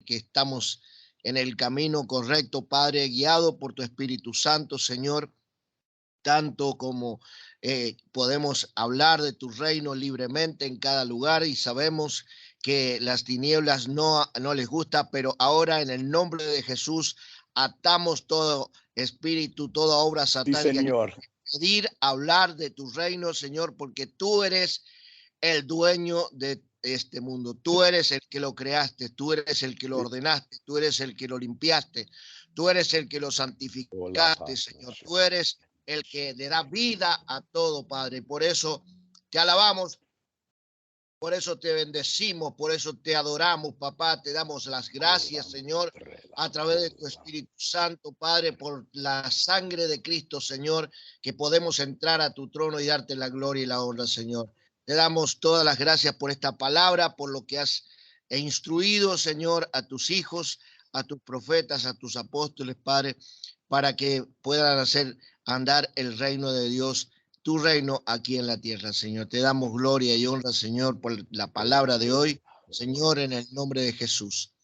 que estamos en el camino correcto, Padre, guiado por tu Espíritu Santo, Señor, tanto como podemos hablar de tu reino libremente en cada lugar y sabemos que las tinieblas no les gusta, pero ahora en el nombre de Jesús atamos todo espíritu, toda obra satánica. Sí, Señor. Pedir hablar de tu reino, Señor, porque tú eres el dueño de este mundo. Tú eres el que lo creaste, tú eres el que lo ordenaste, tú eres el que lo limpiaste, tú eres el que lo santificaste, Señor. Tú eres el que le da vida a todo, Padre. Por eso te alabamos, por eso te bendecimos, por eso te adoramos, papá. Te damos las gracias, Señor, a través de tu Espíritu Santo, Padre, por la sangre de Cristo, Señor, que podemos entrar a tu trono y darte la gloria y la honra, Señor. Te damos todas las gracias por esta palabra, por lo que has instruido, Señor, a tus hijos, a tus profetas, a tus apóstoles, Padre, para que puedan hacer andar el reino de Dios, tu reino aquí en la tierra, Señor. Te damos gloria y honra, Señor, por la palabra de hoy, Señor, en el nombre de Jesús.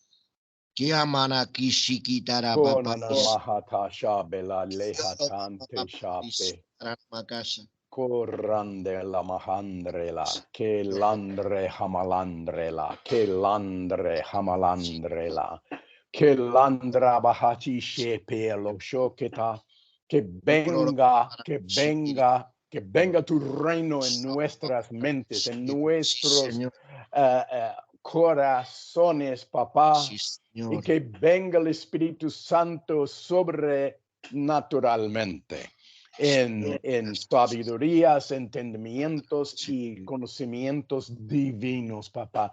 Que amana aquí chiquitara papá. Corrande la mahandrela, que landre hamalandrela, que landre hamalandrela, que landra bahachi shepe lo shoketa, que venga tu reino en nuestras mentes, en nuestros corazones, papá, y que venga el Espíritu Santo sobrenaturalmente. En sabidurías, entendimientos y conocimientos divinos, papá.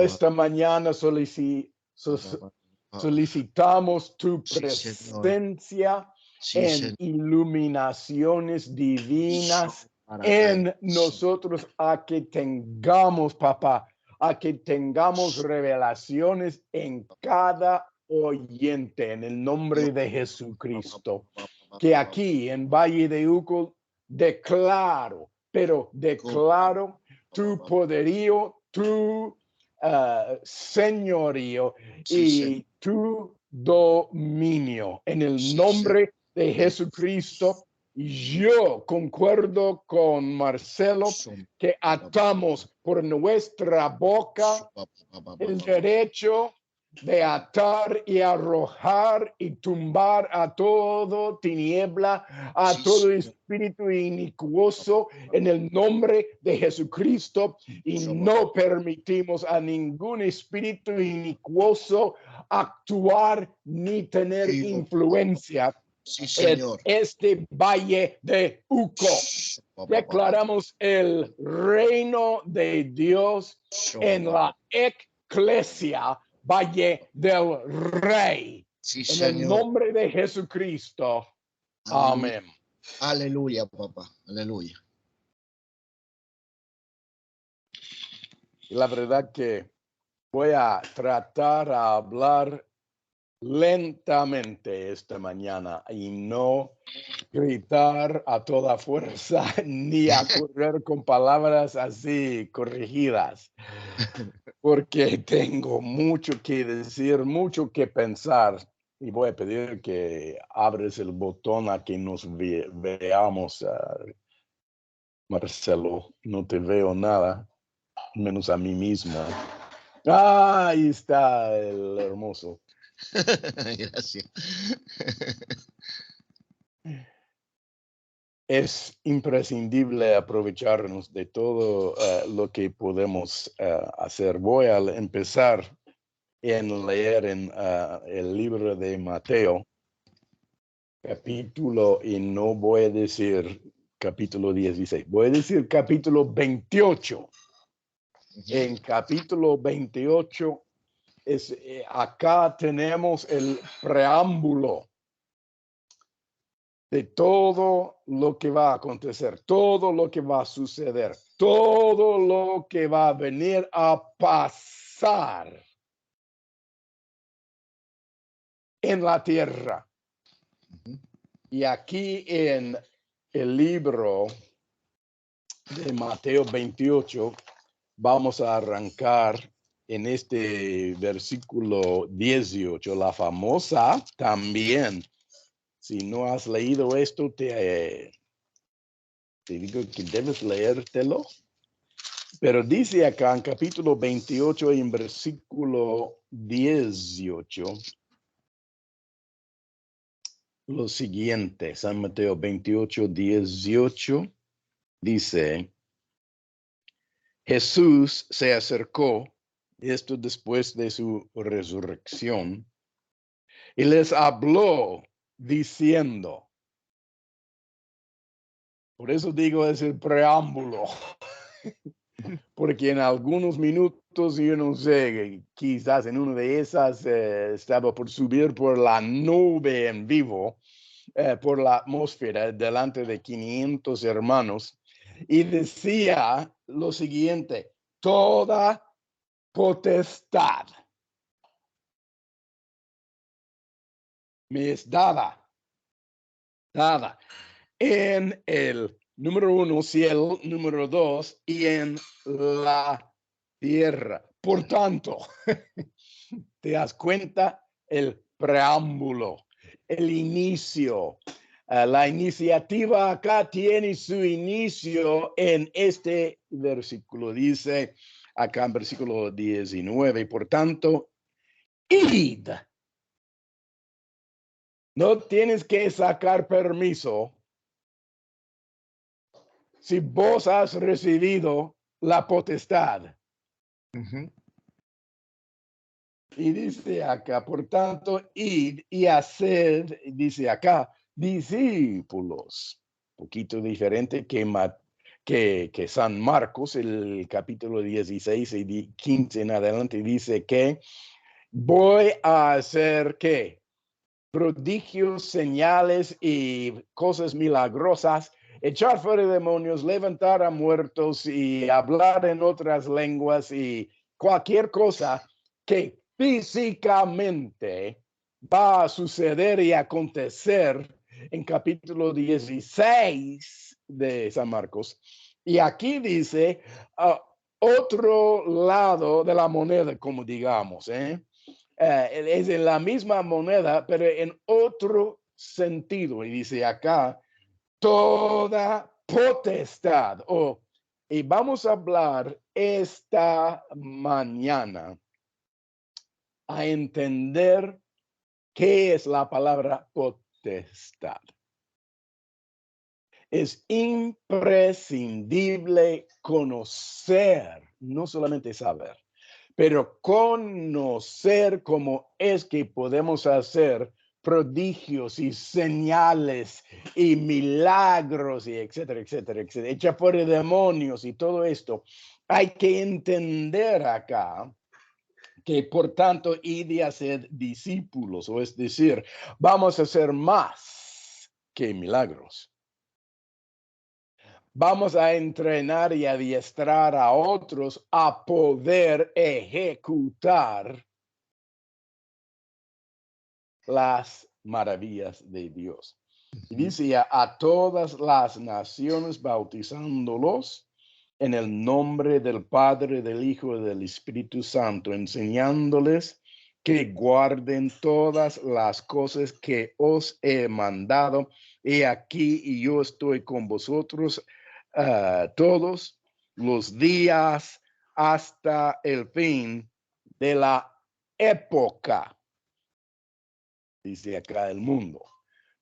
Esta mañana solicitamos tu presencia en iluminaciones divinas en nosotros, a que tengamos, papá, a que tengamos revelaciones en cada oyente, en el nombre de Jesucristo. Que aquí en Valle de Uco declaro tu poderío, tu señorío y tu dominio. En el nombre de Jesucristo, yo concuerdo con Marcelo que atamos por nuestra boca el derecho de atar y arrojar y tumbar a todo tiniebla, a todo espíritu inicuoso en el nombre de Jesucristo, y no permitimos a ningún espíritu inicuoso actuar ni tener influencia en este Valle de Uco. Declaramos el reino de Dios en la eclesia Valle del Rey. En el nombre de Jesucristo. Amén. Aleluya, papá. Aleluya. La verdad que voy a tratar a hablar lentamente esta mañana y no gritar a toda fuerza ni a correr con palabras así corregidas, porque tengo mucho que decir, mucho que pensar, y voy a pedir que abres el botón a que nos veamos. Marcelo, no te veo nada, menos a mí mismo. Ahí está el hermoso. Gracias. Es imprescindible aprovecharnos de todo lo que podemos hacer. Voy a empezar en leer en el libro de Mateo, capítulo, y no voy a decir capítulo 16, voy a decir capítulo 28. En capítulo 28, acá tenemos el preámbulo de todo lo que va a acontecer, todo lo que va a suceder, todo lo que va a venir a pasar en la tierra. Y aquí en el libro de Mateo 28 vamos a arrancar en este versículo 18, la famosa también. Si no has leído esto, te digo que debes leértelo. Pero dice acá en capítulo 28, en versículo 18, lo siguiente. San Mateo 28, 18, dice, Jesús se acercó, esto después de su resurrección, y les habló diciendo, por eso digo es el preámbulo, porque en algunos minutos, yo no sé, quizás en una de esas estaba por subir por la nube en vivo, por la atmósfera, delante de 500 hermanos, y decía lo siguiente, toda potestad me es dada en el número 1, cielo, número 2, y en la tierra. Por tanto, te das cuenta el preámbulo, el inicio. La iniciativa acá tiene su inicio en este versículo. Dice acá en versículo 19, por tanto, id. No tienes que sacar permiso si vos has recibido la potestad. Ujú. Y dice acá, por tanto, id y haced, dice acá, discípulos. Poquito diferente que San Marcos, el capítulo 16 y 15 en adelante, dice que voy a hacer, ¿qué? Prodigios, señales y cosas milagrosas, echar fuera demonios, levantar a muertos y hablar en otras lenguas y cualquier cosa que físicamente va a suceder y acontecer en capítulo 16 de San Marcos. Y aquí dice otro lado de la moneda, como digamos, es en la misma moneda, pero en otro sentido. Y dice acá, toda potestad. Y vamos a hablar esta mañana a entender qué es la palabra potestad. Es imprescindible conocer, no solamente saber, pero conocer cómo es que podemos hacer prodigios y señales y milagros y etcétera, etcétera, etcétera. Echar fuera demonios y todo esto. Hay que entender acá que por tanto id y hacer discípulos, o es decir, vamos a hacer más que milagros. Vamos a entrenar y adiestrar a otros a poder ejecutar las maravillas de Dios. Y dice a todas las naciones bautizándolos en el nombre del Padre, del Hijo y del Espíritu Santo, enseñándoles que guarden todas las cosas que os he mandado. He aquí y yo estoy con vosotros todos los días hasta el fin de la época. Dice acá el mundo,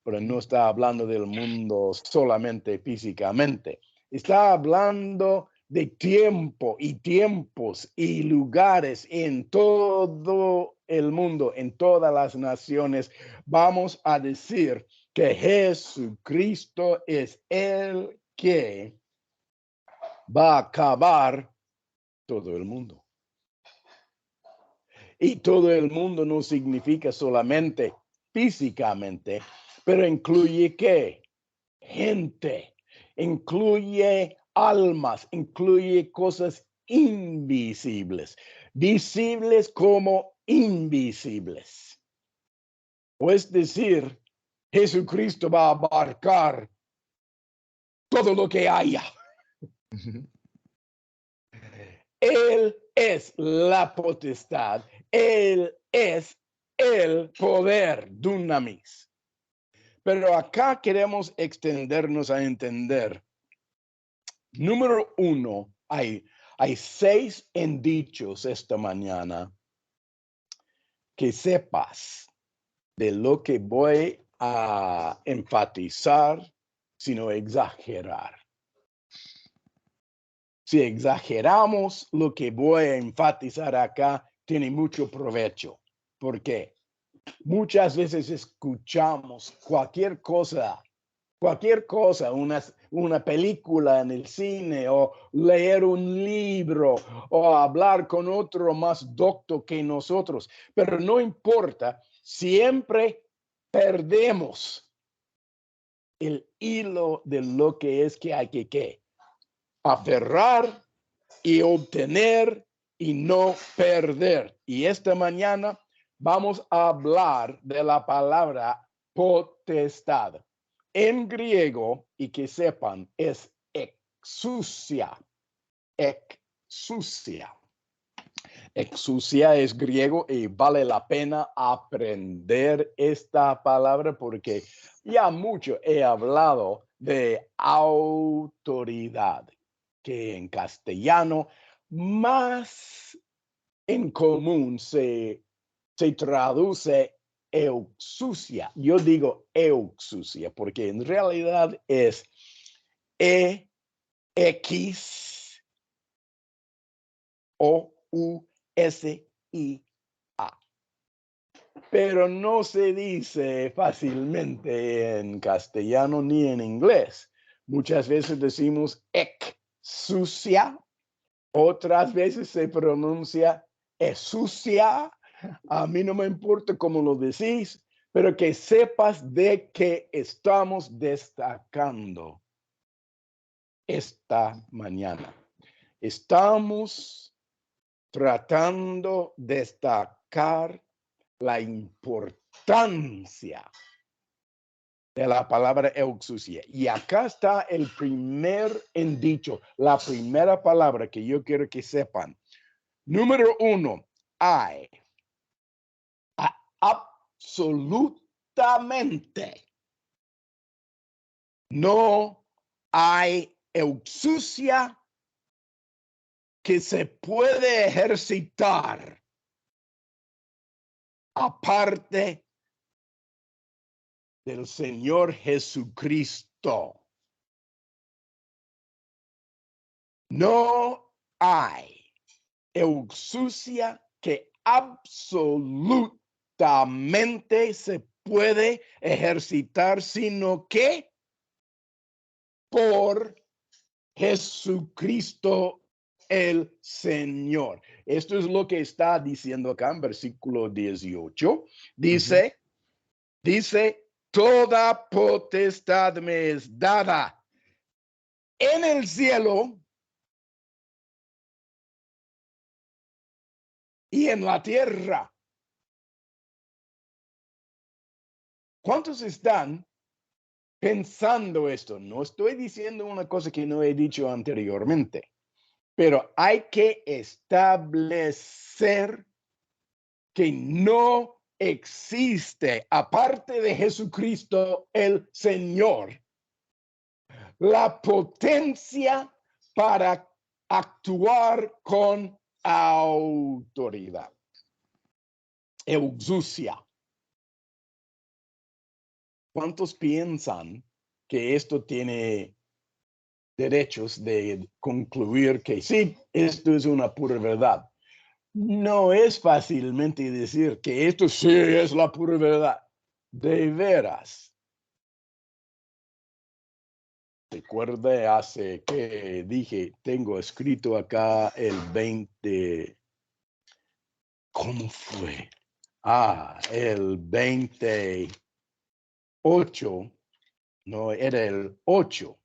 pero no está hablando del mundo solamente físicamente. Está hablando de tiempo y tiempos y lugares en todo el mundo, en todas las naciones. Vamos a decir que Jesucristo es el que va a acabar todo el mundo. Y todo el mundo no significa solamente físicamente, pero incluye ¿qué? Gente, incluye almas, incluye cosas invisibles, visibles como invisibles. O es decir, Jesucristo va a abarcar todo lo que haya. Ujú. Él es la potestad, Él es el poder, dunamis. Pero acá queremos extendernos a entender. Número 1, hay 6 indicios esta mañana que sepas de lo que voy a enfatizar, sino exagerar. Si exageramos lo que voy a enfatizar acá, tiene mucho provecho. ¿Por qué? Muchas veces escuchamos cualquier cosa, una película en el cine o leer un libro o hablar con otro más docto que nosotros, pero no importa, siempre perdemos el hilo de lo que es que hay que aferrar y obtener y no perder. Y esta mañana vamos a hablar de la palabra potestad. En griego, y que sepan, es exousia. Exousia. Exousia es griego y vale la pena aprender esta palabra porque ya mucho he hablado de autoridad, que en castellano más en común se traduce exousia. Yo digo exousia porque en realidad es EXOUSIA. Pero no se dice fácilmente en castellano ni en inglés. Muchas veces decimos exousia, otras veces se pronuncia exousia. A mí no me importa cómo lo decís, pero que sepas de qué estamos destacando esta mañana. Estamos tratando de destacar la importancia de la palabra exousia. Y acá está el primer indicio, la primera palabra que yo quiero que sepan. Número 1, hay. Absolutamente no hay exousia que se puede ejercitar aparte del Señor Jesucristo. No hay exousia que absolutamente se puede ejercitar, sino que por Jesucristo el Señor. Esto es lo que está diciendo acá en versículo 18. Dice, toda potestad me es dada en el cielo y en la tierra. ¿Cuántos están pensando esto? No estoy diciendo una cosa que no he dicho anteriormente, pero hay que establecer que no existe, aparte de Jesucristo el Señor, la potencia para actuar con autoridad. Exousia. ¿Cuántos piensan que esto tiene derechos de concluir que sí, esto es una pura verdad? No es fácilmente decir que esto sí es la pura verdad. De veras. Recuerda hace que dije, tengo escrito acá el 20. ¿Cómo fue? El 28. No, era el 8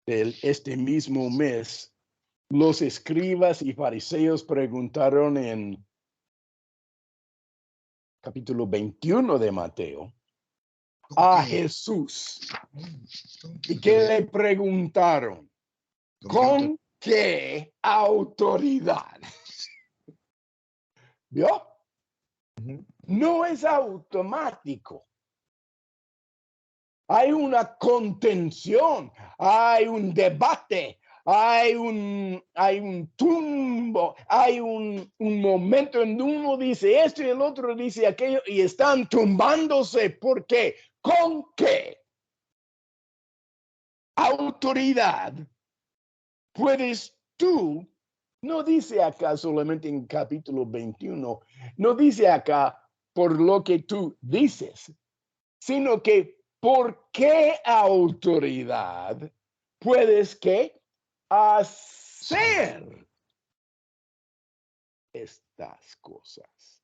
de este mismo mes. Los escribas y fariseos preguntaron en capítulo 21 de Mateo a Jesús. ¿Y qué le preguntaron? ¿Con qué autoridad? ¿Vio? Ujú. No es automático. Hay una contención, hay un debate, hay un tumbo, hay un momento en donde uno dice esto y el otro dice aquello y están tumbándose. ¿Por qué? ¿Con qué autoridad puedes tú? No dice acá solamente en capítulo 21, no dice acá por lo que tú dices, sino que por qué autoridad puedes que hacer estas cosas.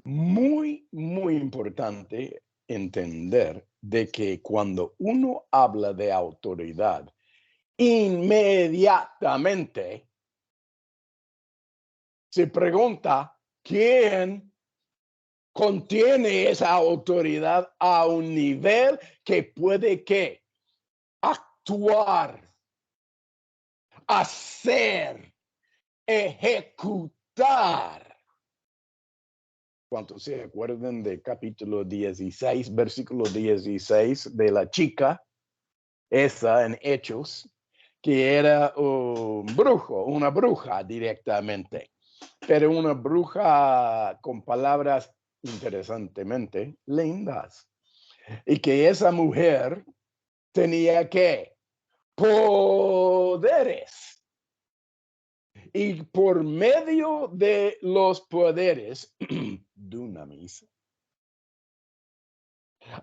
Muy, muy importante entender de que cuando uno habla de autoridad, inmediatamente se pregunta quién contiene esa autoridad a un nivel que puede que actuar, hacer, ejecutar. ¿Cuántos se acuerdan de capítulo 16, versículo 16 de la chica, esa en Hechos, que era un brujo, una bruja directamente, pero una bruja con palabras interesantemente lindas? Y que esa mujer tenía que poderes. Y por medio de los poderes, dunamis,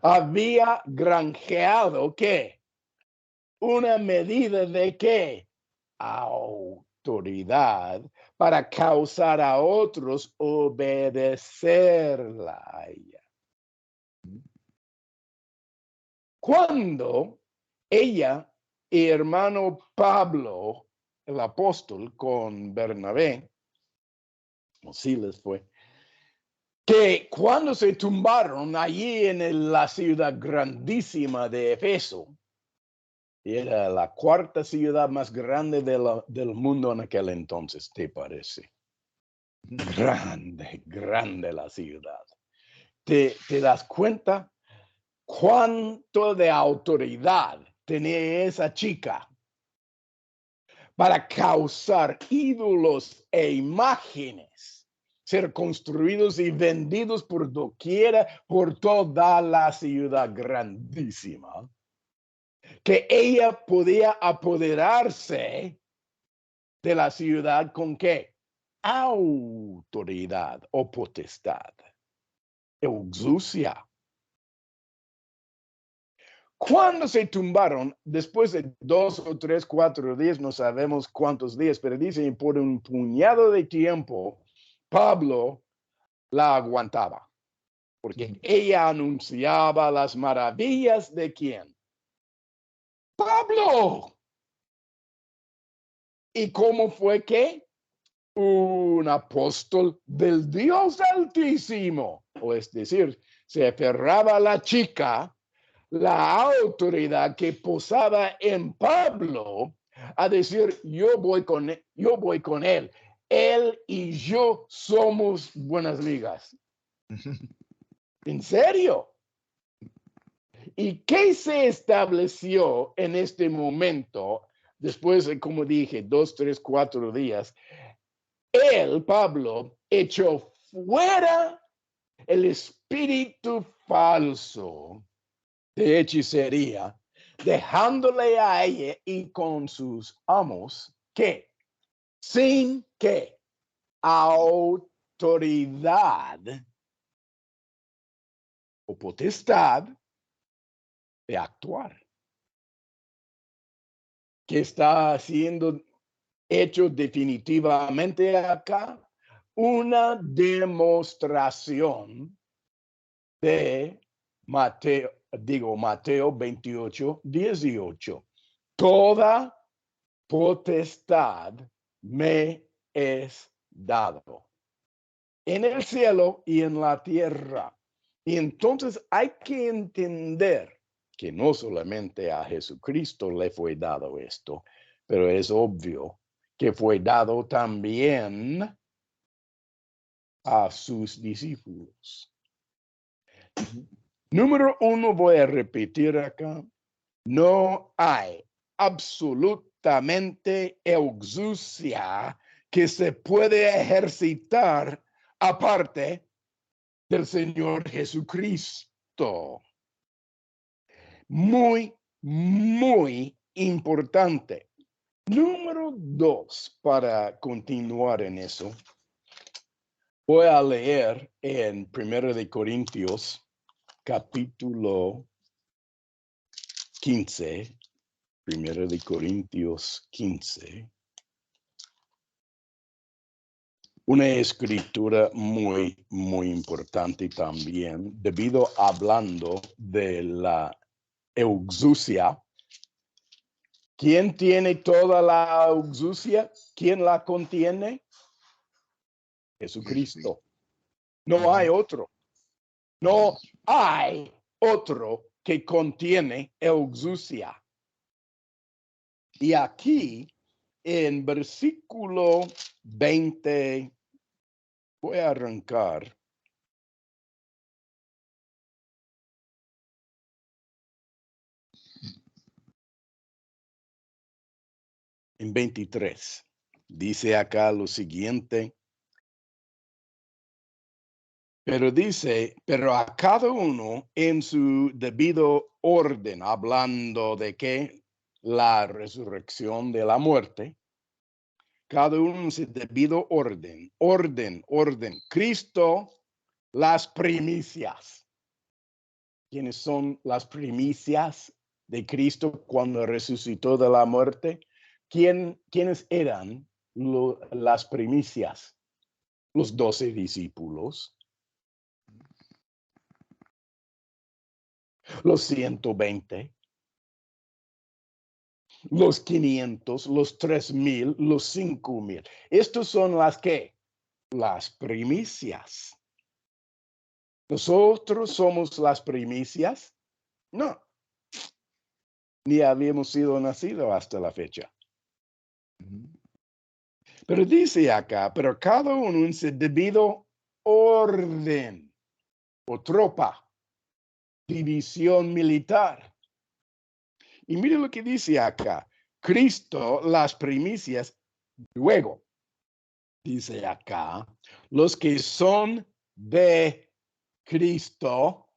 había granjeado que una medida de qué? Autoridad para causar a otros obedecerla a ella. Cuando ella y hermano Pablo, el apóstol, con Bernabé, o Silas fue, que cuando se tumbaron allí en la ciudad grandísima de Efeso, era la cuarta ciudad más grande del mundo en aquel entonces, ¿te parece? Grande, grande la ciudad. ¿Te das cuenta cuánto de autoridad tenía esa chica para causar ídolos e imágenes, ser construidos y vendidos por doquiera, por toda la ciudad grandísima, que ella podía apoderarse de la ciudad con qué? Autoridad o potestad, exousia. Cuando se tumbaron, después de 2 o 3, 4 días, no sabemos cuántos días, pero dicen por un puñado de tiempo, Pablo la aguantaba, porque ella anunciaba las maravillas de quién? Pablo. ¿Y cómo fue que? Un apóstol del Dios Altísimo, o es decir, se aferraba a la chica, la autoridad que posaba en Pablo, a decir, yo voy con él, él y yo somos buenas ligas. ¿En serio? ¿Y qué se estableció en este momento, después de, como dije, 2, 3, 4 días? Él, Pablo, echó fuera el espíritu falso de hechicería, dejándole a ella y con sus amos que, sin que autoridad o potestad de actuar, que está siendo hecho definitivamente acá una demostración de Mateo 28, 18. Toda potestad me es dado en el cielo y en la tierra. Y entonces hay que entender que no solamente a Jesucristo le fue dado esto, pero es obvio que fue dado también a sus discípulos. Número 1, voy a repetir acá. No hay absolutamente exousia que se puede ejercitar aparte del Señor Jesucristo. Muy, muy importante. Número 2, para continuar en eso, voy a leer en 1 de Corintios, capítulo 15, 1 de Corintios 15, una escritura muy, muy importante también, debido hablando de la exousia. ¿Quién tiene toda la exousia? ¿Quién la contiene? Jesucristo. No hay otro. No hay otro que contiene exousia. Y aquí, en versículo 20, voy a arrancar. En 23, dice acá lo siguiente. Pero dice, pero a cada uno en su debido orden, hablando de que la resurrección de la muerte, cada uno en su debido orden, orden. Cristo, las primicias. ¿Quiénes son las primicias de Cristo cuando resucitó de la muerte? ¿Quiénes eran las primicias? Los 12 discípulos. Los 120, los 500, los 3,000, los 5,000. Estos son las primicias. ¿Nosotros somos las primicias? No. Ni habíamos sido nacidos hasta la fecha. Pero dice acá, pero cada uno en su debido orden o tropa, división militar. Y mire lo que dice acá. Cristo, las primicias, luego, dice acá, los que son de Cristo,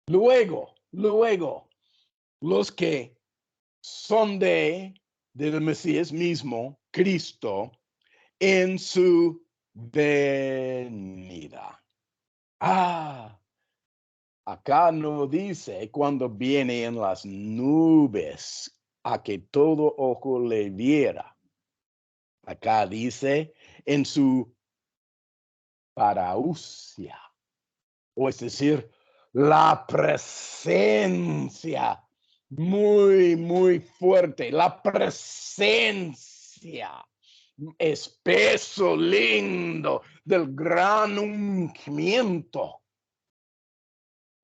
luego, los que son del Mesías mismo, Cristo, en su venida. Acá no dice cuando viene en las nubes a que todo ojo le viera. Acá dice en su parousia, o es decir, la presencia muy, muy fuerte, la presencia espeso, lindo, del gran ungimiento.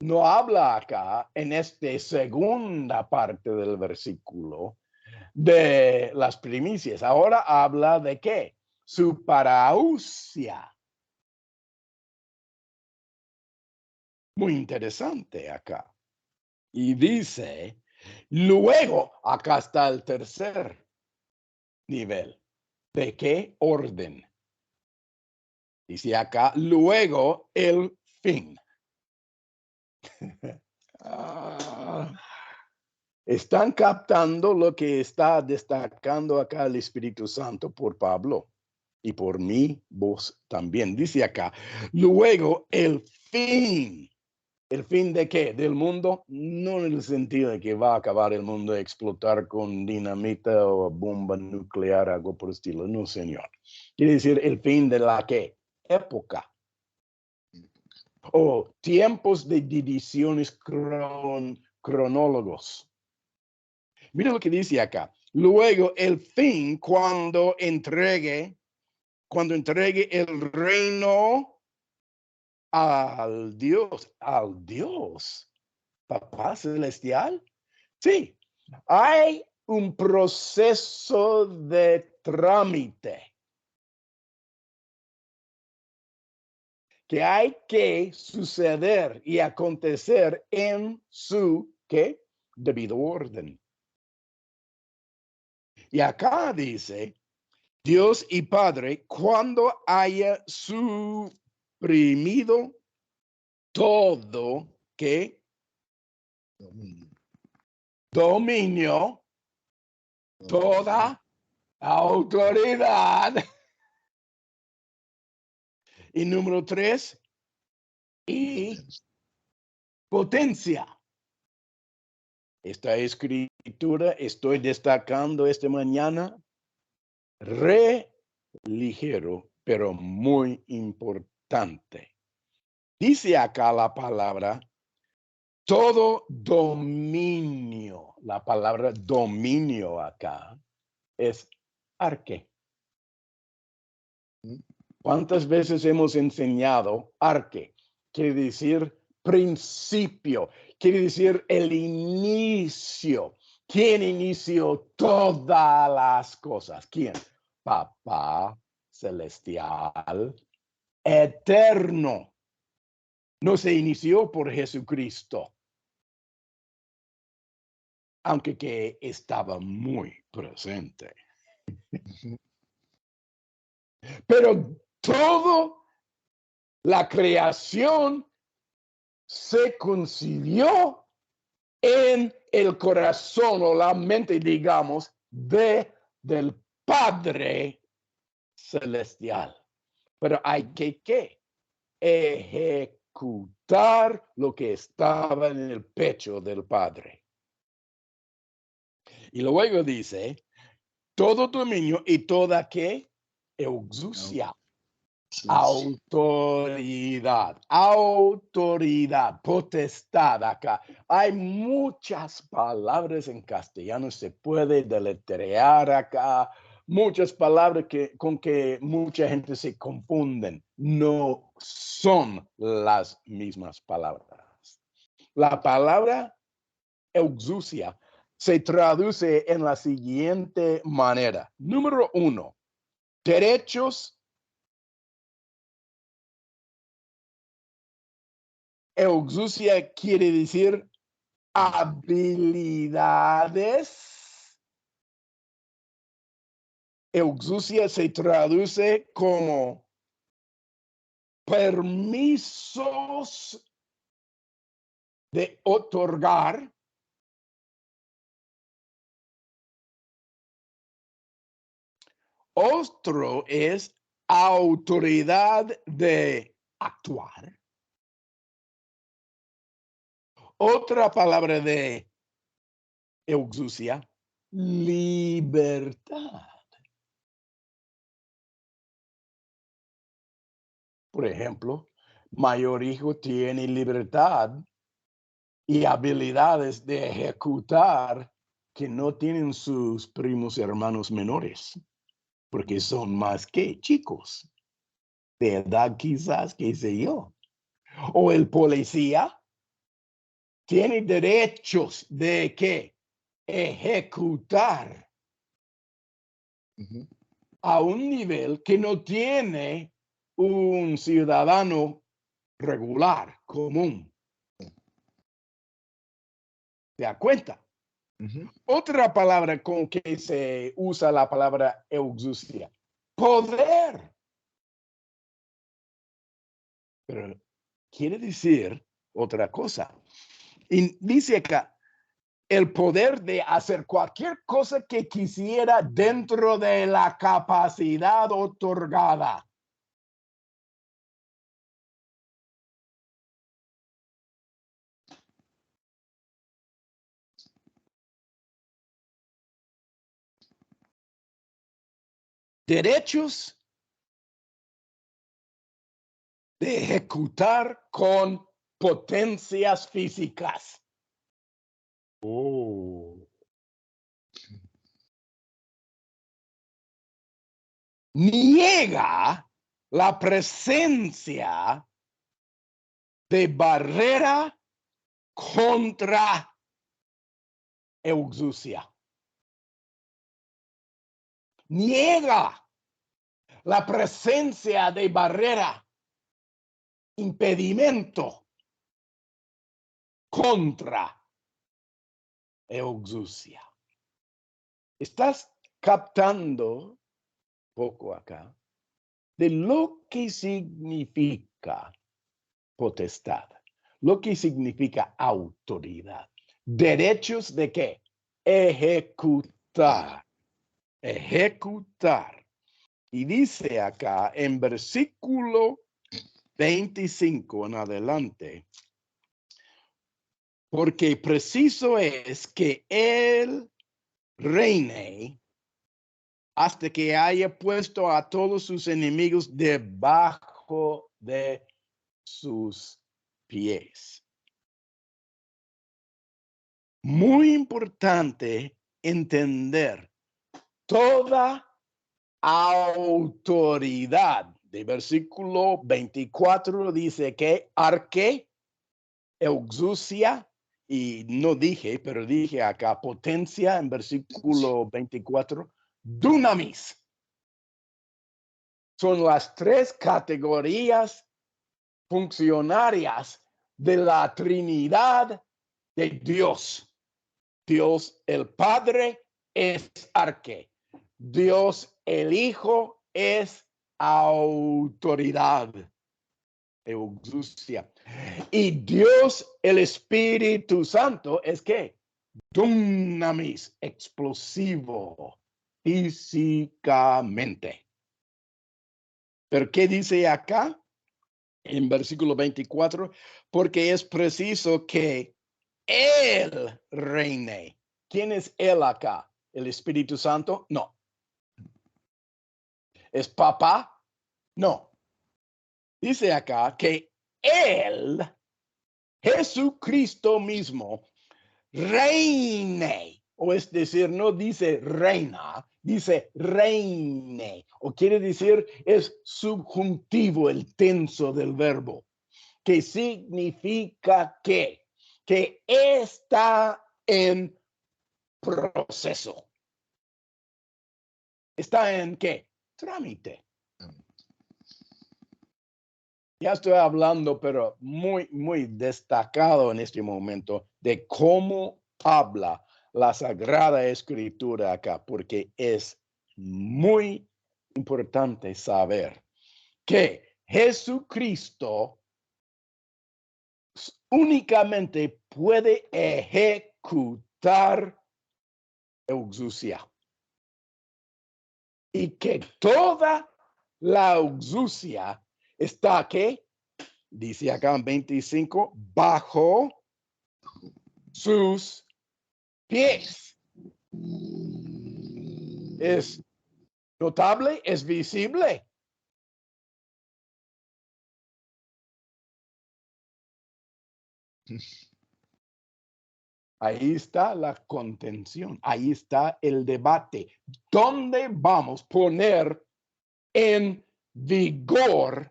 No habla acá en esta segunda parte del versículo de las primicias. Ahora habla de qué? Su parousia. Muy interesante acá. Y dice, luego, acá está el tercer nivel. ¿De qué orden? Dice acá, luego el fin. Están captando lo que está destacando acá el Espíritu Santo por Pablo y por mí, vos también. Dice acá, luego el fin. ¿El fin de qué? ¿Del mundo? No en el sentido de que va a acabar el mundo, explotar con dinamita o bomba nuclear, algo por el estilo. No, señor. Quiere decir el fin de la ¿qué? Época. O tiempos de divisiones cronólogos. Mira lo que dice acá. Luego el fin cuando entregue el reino al Dios, Papá Celestial. Sí, hay un proceso de trámite que hay que suceder y acontecer en su ¿qué? Debido orden. Y acá dice, Dios y Padre, cuando haya suprimido todo que dominio, toda autoridad. Y número 3, y potencia. Esta escritura estoy destacando esta mañana, ligero, pero muy importante. Dice acá la palabra, todo dominio. La palabra dominio acá es arque. ¿Cuántas veces hemos enseñado arque? Quiere decir principio, quiere decir el inicio. ¿Quién inició todas las cosas? ¿Quién? Papá celestial, eterno. No se inició por Jesucristo, aunque que estaba muy presente. Pero todo la creación se concibió en el corazón o la mente, digamos, del Padre Celestial. Pero hay que ejecutar lo que estaba en el pecho del Padre. Y luego dice, todo dominio y toda ¿qué? Exousia. Autoridad, potestad acá. Hay muchas palabras en castellano, se puede deletrear acá, muchas palabras con que mucha gente se confunden. No son las mismas palabras. La palabra exousia se traduce en la siguiente manera. Número 1, derechos. Exousia quiere decir habilidades. Exousia se traduce como permisos de otorgar. Otro es autoridad de actuar. Otra palabra de exousia, libertad. Por ejemplo, mayor hijo tiene libertad y habilidades de ejecutar que no tienen sus primos hermanos menores, porque son más que chicos, de edad quizás, qué sé yo. O el policía tiene derechos de ¿qué? Ejecutar a un nivel que no tiene un ciudadano regular, común. ¿Te das cuenta? Otra palabra con que se usa la palabra exousia, poder. Pero quiere decir otra cosa. Y dice acá, el poder de hacer cualquier cosa que quisiera dentro de la capacidad otorgada. Derechos de ejecutar con potencias físicas. Oh. Niega la presencia de barrera contra exousia. Niega la presencia de barrera, impedimento contra exousia. ¿Estás captando poco acá de lo que significa potestad? Lo que significa autoridad. ¿Derechos de qué? Ejecutar. Ejecutar. Y dice acá en versículo 25 en adelante, porque preciso es que él reine hasta que haya puesto a todos sus enemigos debajo de sus pies. Muy importante entender toda autoridad. De versículo 24 dice que arque, exousia, y no dije, pero dije acá potencia en versículo 24, dunamis. Son las tres categorías funcionarias de la Trinidad de Dios. Dios el Padre es arque. Dios el Hijo es autoridad, exousia. Y Dios el Espíritu Santo es que dunamis, explosivo, físicamente. ¿Pero qué dice acá? En versículo 24, porque es preciso que Él reine. ¿Quién es Él acá? ¿El Espíritu Santo? No. ¿Es papá? No. Dice acá que Él, Jesucristo mismo, reine. O es decir, no dice reina, dice reine. O quiere decir, es subjuntivo el tenso del verbo, que significa que está en proceso. ¿Está en qué? Trámite. Ya estoy hablando, pero muy destacado en este momento de cómo habla la Sagrada Escritura acá, porque es muy importante saber que Jesucristo únicamente puede ejecutar exousia. Y que toda la exousia está aquí, dice acá en 25, bajo sus pies. Es notable, es visible. Ahí está la contención, ahí está el debate. ¿Dónde vamos a poner en vigor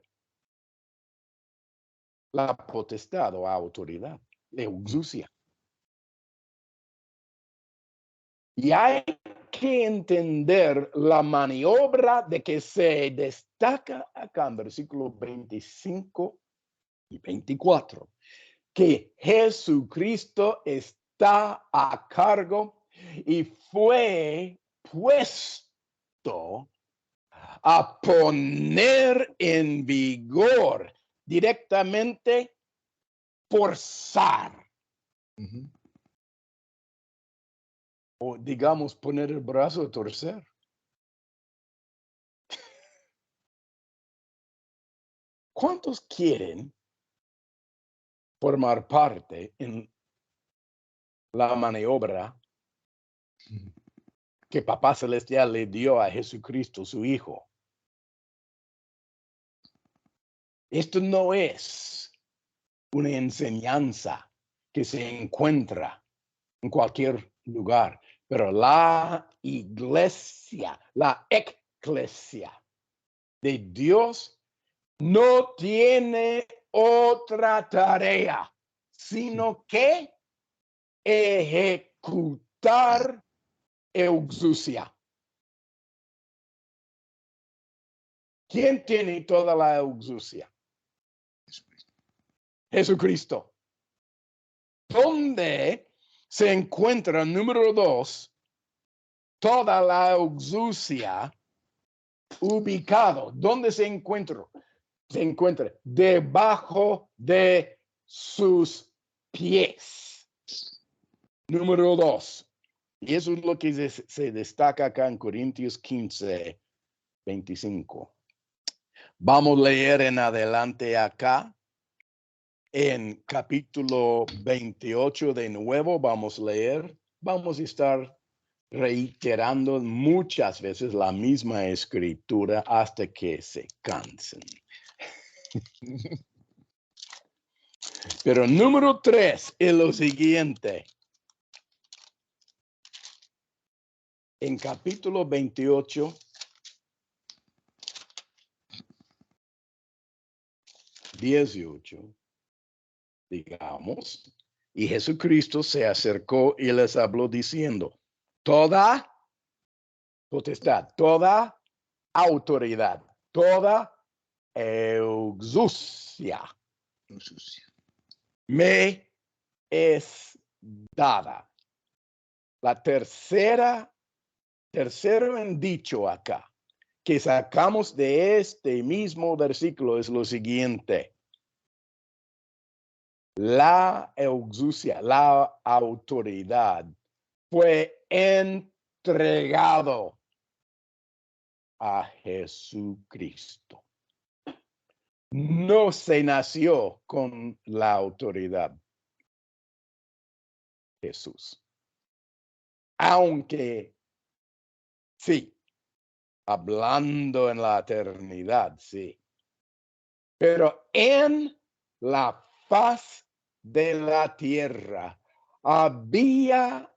la potestad o autoridad, la exousia? Y hay que entender la maniobra de que se destaca acá en versículos 25 y 24, que Jesucristo está a cargo y fue puesto a poner en vigor directamente, forzar. O digamos, poner el brazo a torcer. ¿Cuántos quieren formar parte en la maniobra que Papá Celestial le dio a Jesucristo, su Hijo? Esto no es una enseñanza que se encuentra en cualquier lugar, pero la iglesia, la eclesia de Dios no tiene otra tarea, sino que ejecutar quitar exousia. ¿Quién tiene toda la exousia? Jesucristo. ¿Dónde se encuentra, número 2, toda la exousia ubicado? ¿Dónde se encuentra? Se encuentra debajo de sus pies. Número 2. Y eso es lo que se destaca acá en Corintios 15, 25. Vamos a leer en adelante acá. En capítulo 28 de nuevo vamos a leer. Vamos a estar reiterando muchas veces la misma escritura hasta que se cansen. Pero número 3 es lo siguiente. En capítulo 28, 18, digamos, y Jesucristo se acercó y les habló diciendo, toda potestad, toda autoridad, toda exousia me es dada. La tercero en dicho acá, que sacamos de este mismo versículo es lo siguiente. La exousia, la autoridad, fue entregado a Jesucristo. No se nació con la autoridad. Jesús. Aunque, sí, hablando en la eternidad, sí. Pero en la faz de la tierra había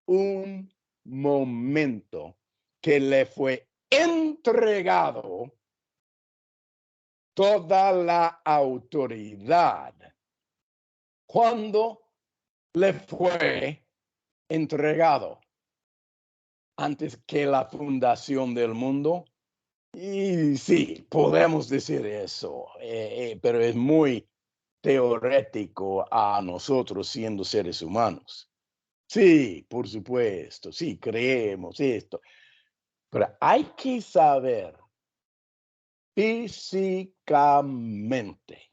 un momento que le fue entregado toda la autoridad. Cuando le fue entregado, antes que la fundación del mundo. Y sí, podemos decir eso, pero es muy teorético a nosotros siendo seres humanos. Sí, por supuesto, sí, creemos esto, pero hay que saber físicamente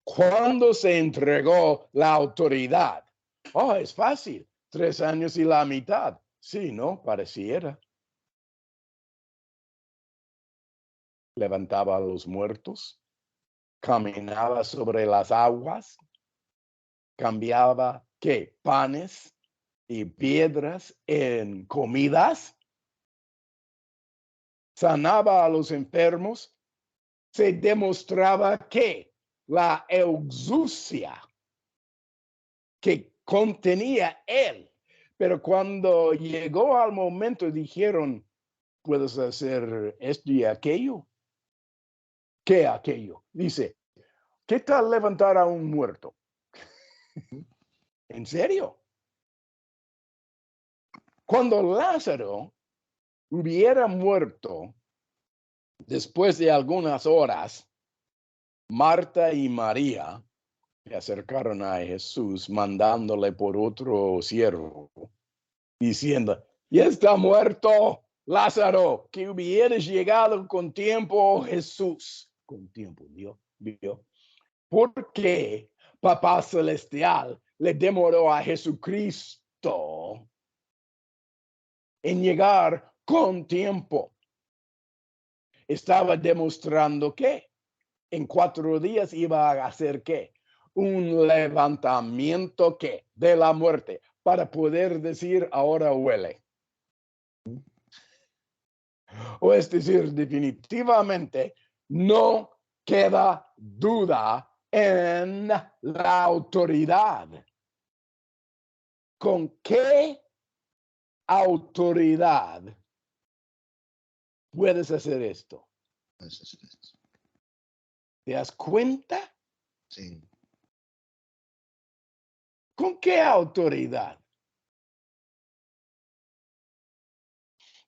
cuándo se entregó la autoridad. Oh, es fácil, 3 años y la mitad. Sí, ¿no? Pareciera. Levantaba a los muertos, caminaba sobre las aguas, cambiaba, ¿qué? Panes y piedras en comidas, sanaba a los enfermos, se demostraba que la exousia que contenía él. Pero cuando llegó al momento dijeron, puedes hacer esto y aquello. ¿Qué aquello? Dice, ¿qué tal levantar a un muerto? ¿En serio? Cuando Lázaro hubiera muerto después de algunas horas, Marta y María se acercaron a Jesús mandándole por otro siervo, diciendo, ya está muerto Lázaro, que hubieras llegado con tiempo, Jesús. Con tiempo, ¿vio? ¿Por qué Papá Celestial le demoró a Jesucristo en llegar con tiempo? Estaba demostrando que en 4 días iba a hacer qué? Un levantamiento ¿qué? De la muerte para poder decir ahora huele. O es decir, definitivamente no queda duda en la autoridad. ¿Con qué autoridad puedes hacer esto? ¿Te das cuenta? Sí. ¿Con qué autoridad?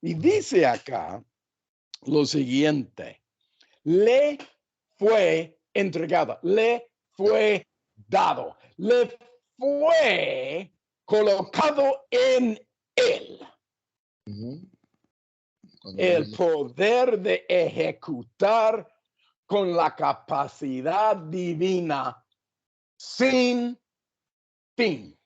Y dice acá lo siguiente. Le fue entregado, le fue dado, le fue colocado en él el poder de ejecutar con la capacidad divina sin fin.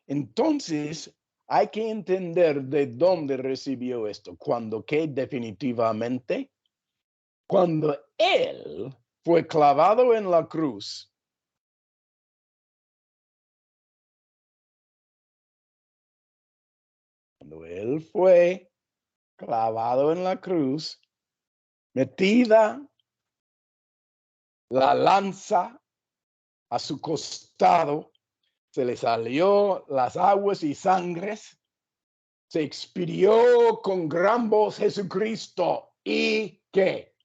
Entonces, hay que entender de dónde recibió esto. Cuando que definitivamente, cuando él fue clavado en la cruz, cuando él fue clavado en la cruz, metida la lanza a su costado, se le salió las aguas y sangres, se expirió con gran voz Jesucristo y que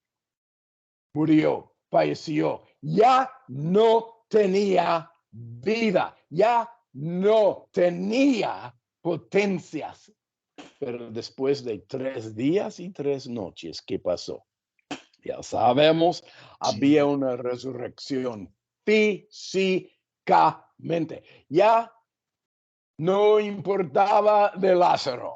murió, falleció, ya no tenía vida, ya no tenía potencias. Pero después de 3 días y 3 noches, ¿qué pasó? Ya sabemos, había una resurrección físicamente. Ya no importaba de Lázaro,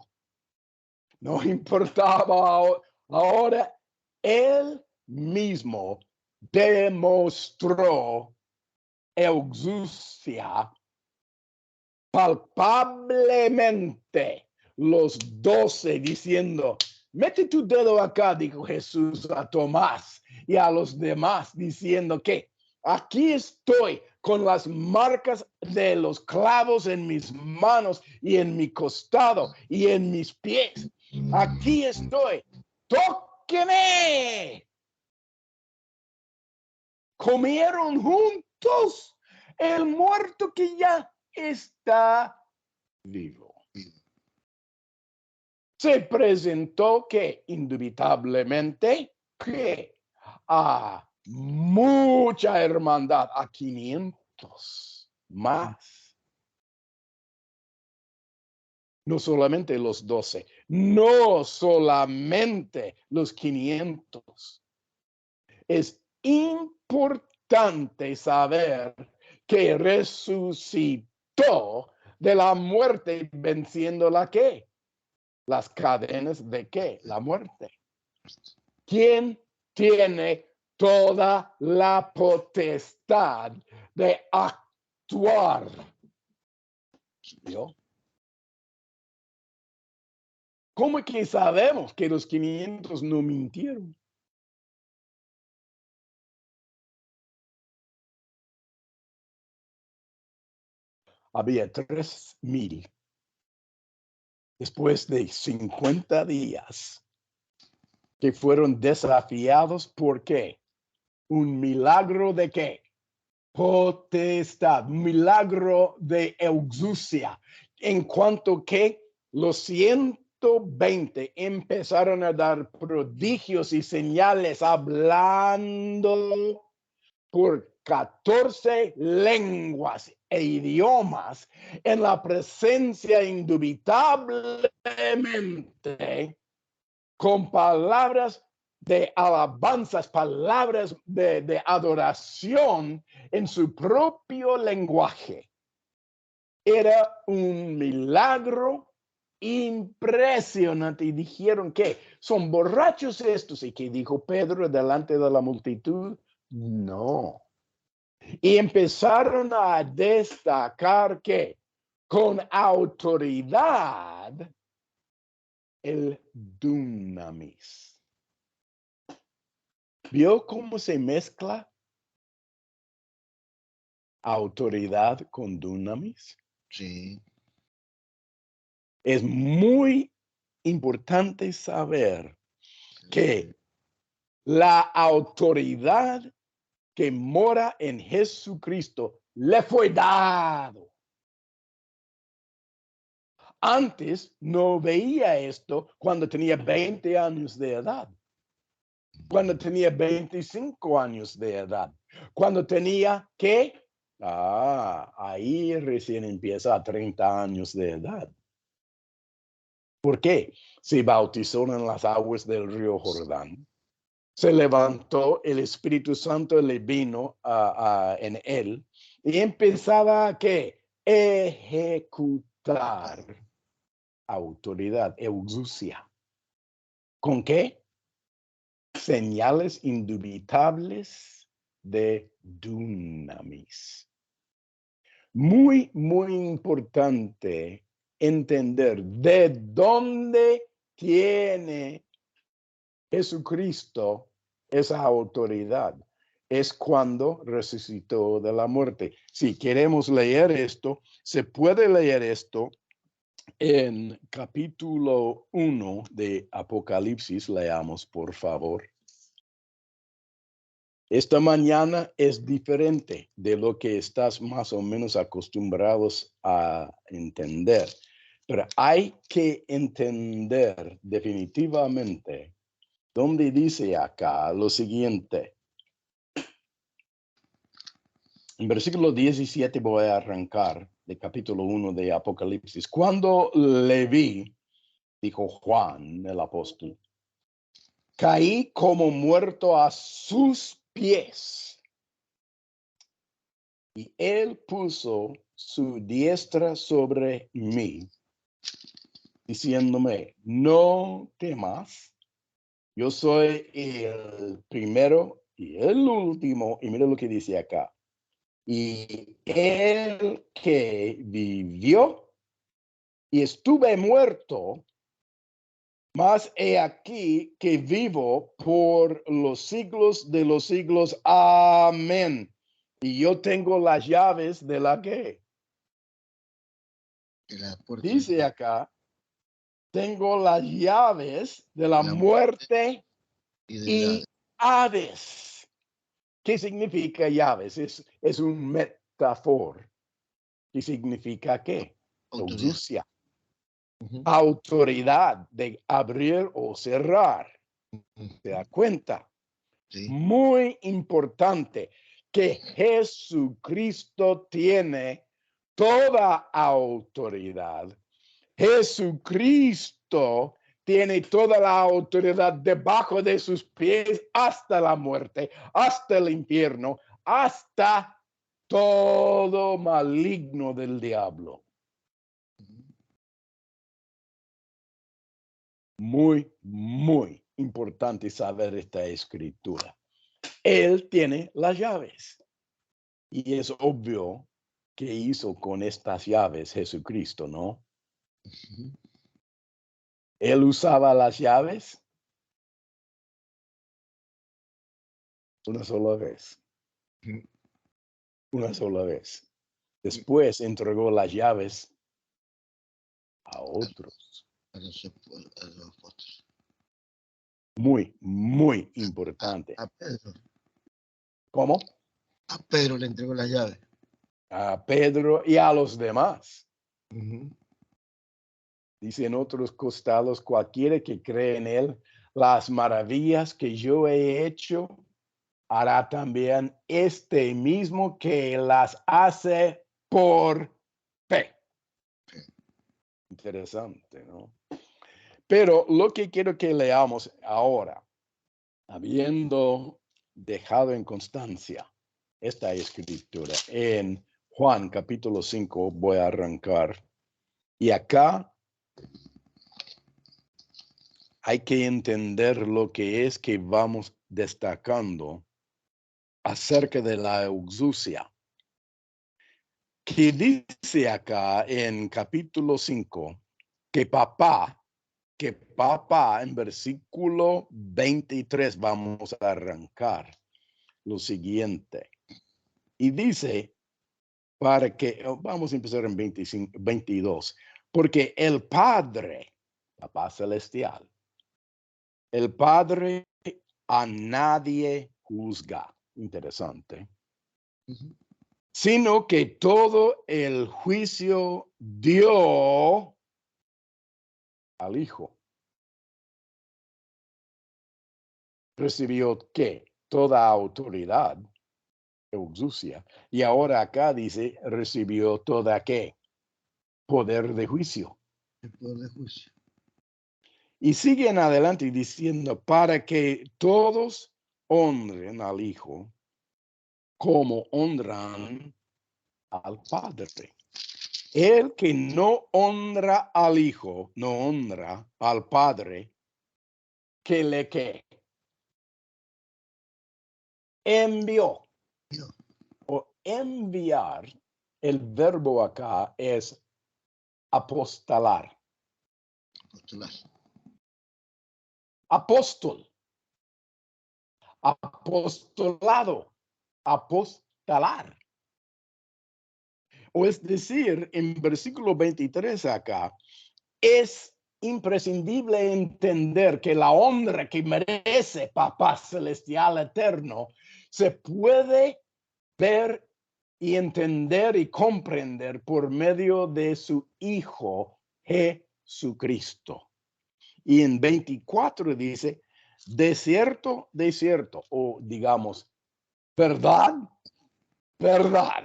no importaba ahora, él mismo demostró exousia palpablemente. Los 12 diciendo, mete tu dedo acá, dijo Jesús a Tomás y a los demás diciendo que aquí estoy con las marcas de los clavos en mis manos y en mi costado y en mis pies. Aquí estoy, tóqueme. Comieron juntos el muerto que ya está vivo. Se presentó que indubitablemente que a mucha hermandad, a 500 más. No solamente los 12, no solamente los 500. Es importante saber que resucitó de la muerte venciendo la ¿qué? Las cadenas de ¿qué? La muerte. ¿Quién tiene toda la potestad de actuar? ¿Yo? ¿Cómo es que sabemos que los 500 no mintieron? Había 3,000. Después de 50 días que fueron desafiados, ¿por qué? Un milagro de qué? Potestad, un milagro de exousia. En cuanto que los 120 empezaron a dar prodigios y señales hablando por 14 lenguas e idiomas en la presencia indubitablemente con palabras de alabanzas, palabras de adoración en su propio lenguaje. Era un milagro impresionante. Y dijeron que son borrachos estos. ¿Y qué dijo Pedro delante de la multitud? No. Y empezaron a destacar que con autoridad el dunamis. ¿Vio cómo se mezcla autoridad con dunamis? Sí. Es muy importante saber que la autoridad que mora en Jesucristo le fue dado. Antes no veía esto cuando tenía 20 años de edad, cuando tenía 25 años de edad, cuando tenía, ¿qué? Ahí recién empieza a 30 años de edad. ¿Por qué? Se bautizó en las aguas del río Jordán. Se levantó, el Espíritu Santo le vino en él y empezaba a ¿qué? Ejecutar autoridad, exousia. ¿Con qué? Señales indubitables de dunamis. Muy, muy importante entender de dónde tiene Jesucristo esa autoridad. Es cuando resucitó de la muerte. Si queremos leer esto, se puede leer esto en capítulo 1 de Apocalipsis. Leamos, por favor. Esta mañana es diferente de lo que estás más o menos acostumbrados a entender, pero hay que entender definitivamente donde dice acá lo siguiente. En versículo 17 voy a arrancar de capítulo 1 de Apocalipsis. Cuando le vi, dijo Juan el apóstol, caí como muerto a sus pies. Y él puso su diestra sobre mí, diciéndome, no temas, yo soy el primero y el último. Y mira lo que dice acá. Y el que vivió y estuve muerto, mas he aquí que vivo por los siglos de los siglos. Amén. Y yo tengo las llaves de la que dice acá, tengo las llaves de la muerte y Hades. ¿Qué significa llaves? Es un metáfora. ¿Qué significa qué? Exousia. Autoridad de abrir o cerrar. ¿Se da cuenta? Sí. Muy importante que Jesucristo tiene toda autoridad. Jesucristo tiene toda la autoridad debajo de sus pies hasta la muerte, hasta el infierno, hasta todo maligno del diablo. Muy, muy importante saber esta escritura. Él tiene las llaves. Y es obvio que hizo con estas llaves Jesucristo, ¿no? Él usaba las llaves una sola vez. Una sola vez. Después entregó las llaves a otros. A los apóstoles. Muy, muy importante. A Pedro. ¿Cómo? A Pedro le entregó la llave. A Pedro y a los demás. Dice en otros costados, cualquiera que cree en él, las maravillas que yo he hecho, hará también este mismo que las hace por fe. Interesante, ¿no? Pero lo que quiero que leamos ahora, habiendo dejado en constancia esta escritura en Juan capítulo 5, voy a arrancar. Y acá hay que entender lo que es que vamos destacando acerca de la exousia. Que dice acá en capítulo 5 que papá en versículo 23 vamos a arrancar lo siguiente. Y dice, vamos a empezar en 22, porque el Padre, papá celestial, el Padre a nadie juzga. Interesante. Sino que todo el juicio dio al Hijo. Recibió ¿qué? Toda autoridad, exousia. Y ahora acá dice, recibió toda qué? Poder de juicio. El poder de juicio. Y siguen adelante diciendo, para que todos honren al Hijo como honran al Padre. El que no honra al Hijo, no honra al Padre, que le que envió. O enviar, el verbo acá es apostolar. Apostolar. Apóstol. Apostolado. Apostolar. O es decir, en versículo 23 acá, es imprescindible entender que la honra que merece Papá Celestial Eterno se puede ver y entender y comprender por medio de su Hijo Jesucristo. Y en 24 dice, de cierto, o digamos, verdad, verdad.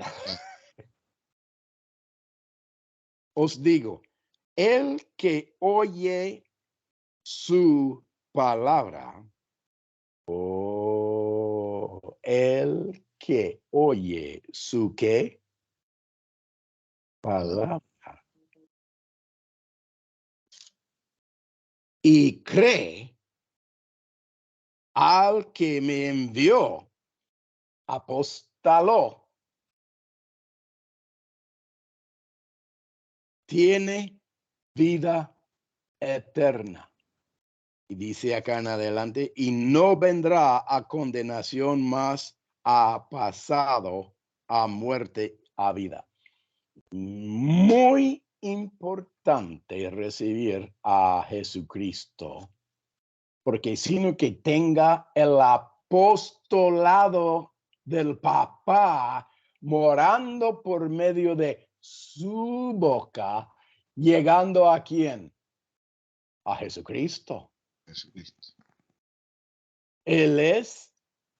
Os digo, el que oye su palabra, o el que oye su qué palabra y cree al que me envió, apóstalo, tiene vida eterna. Y dice acá en adelante, y no vendrá a condenación, más ha pasado a muerte, a vida. Muy importante recibir a Jesucristo, porque sino que tenga el apostolado del Papá morando por medio de su boca, llegando a quién? A Jesucristo. Jesucristo. Él es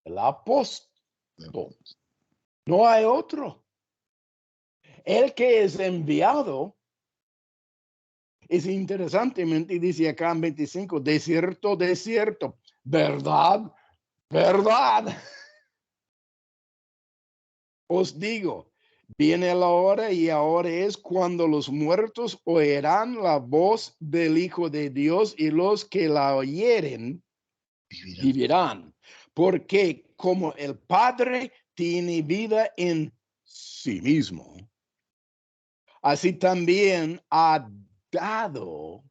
el apóstol. No hay otro. El que es enviado es interesantemente, dice acá en 25, de cierto, verdad, verdad. Os digo, viene la hora y ahora es cuando los muertos oirán la voz del Hijo de Dios y los que la oyeren vivirán. Porque como el Padre tiene vida en sí mismo, así también ha dado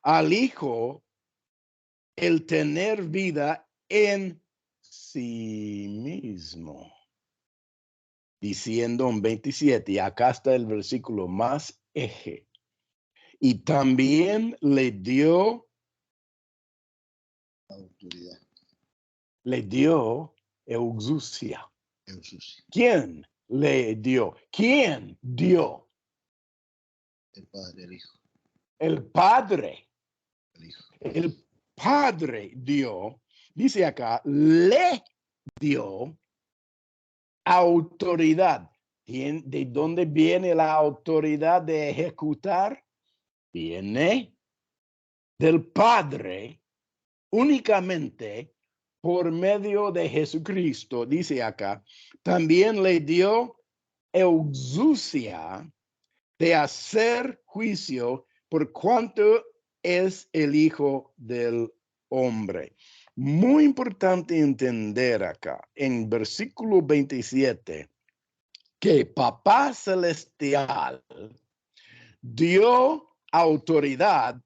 al Hijo el tener vida en sí mismo. Diciendo en 27, y acá está el versículo más eje. Y también le dio autoridad. Le dio exousia. Exousia. ¿Quién le dio? ¿Quién dio? El Padre, el Hijo. El Padre. El Hijo. El Padre dio, dice acá, le dio autoridad. ¿De dónde viene la autoridad de ejecutar? Viene del Padre únicamente por medio de Jesucristo, dice acá. También le dio exousia de hacer juicio por cuanto es el Hijo del Hombre. Muy importante entender acá en versículo 27 que Papá Celestial dio autoridad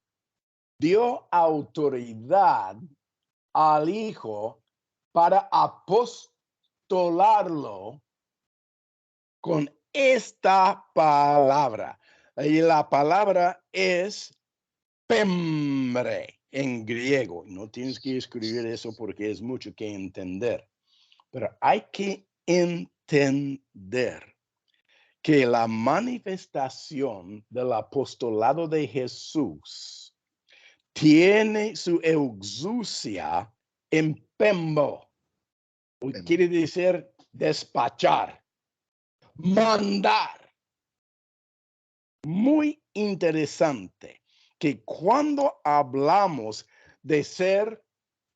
al Hijo para apostolarlo con esta palabra. Y la palabra es pembre en griego. No tienes que escribir eso porque es mucho que entender. Pero hay que entender que la manifestación del apostolado de Jesús tiene su exousia en pembo. Quiere decir despachar, mandar. Muy interesante que cuando hablamos de ser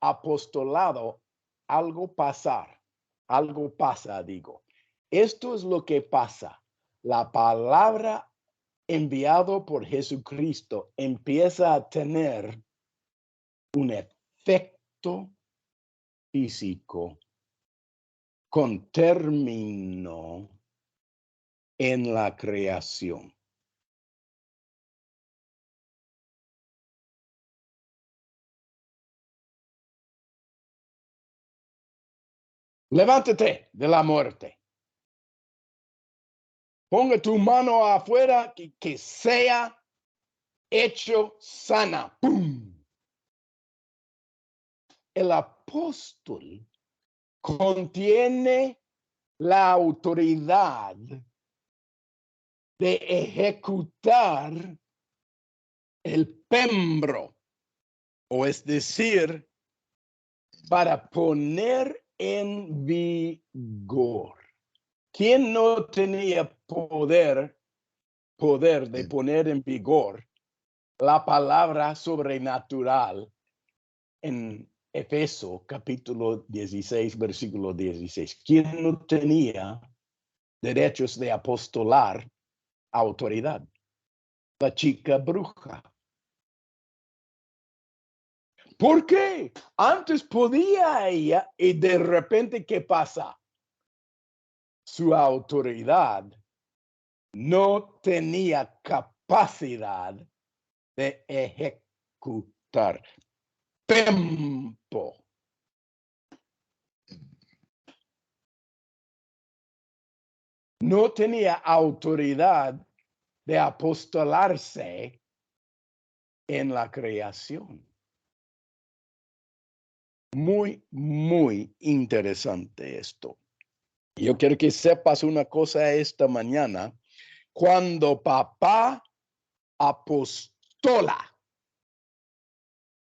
apostolado, algo pasa, digo. Esto es lo que pasa. La palabra enviado por Jesucristo empieza a tener un efecto físico con término en la creación. Levántate de la muerte. Ponga tu mano afuera que sea hecho sana. ¡Pum! El apóstol contiene la autoridad de ejecutar el pembro, o es decir, para poner en vigor. ¿Quién no tenía poder de poner en vigor la palabra sobrenatural en Efesios capítulo 16, versículo 16? ¿Quién no tenía derechos de apostolar autoridad? La chica bruja. ¿Por qué? Antes podía ella y de repente, ¿qué pasa? Su autoridad no tenía capacidad de ejecutar. Tiempo. No tenía autoridad de apostolarse en la creación. Muy, muy interesante esto. Yo quiero que sepas una cosa esta mañana. Cuando papá apostola,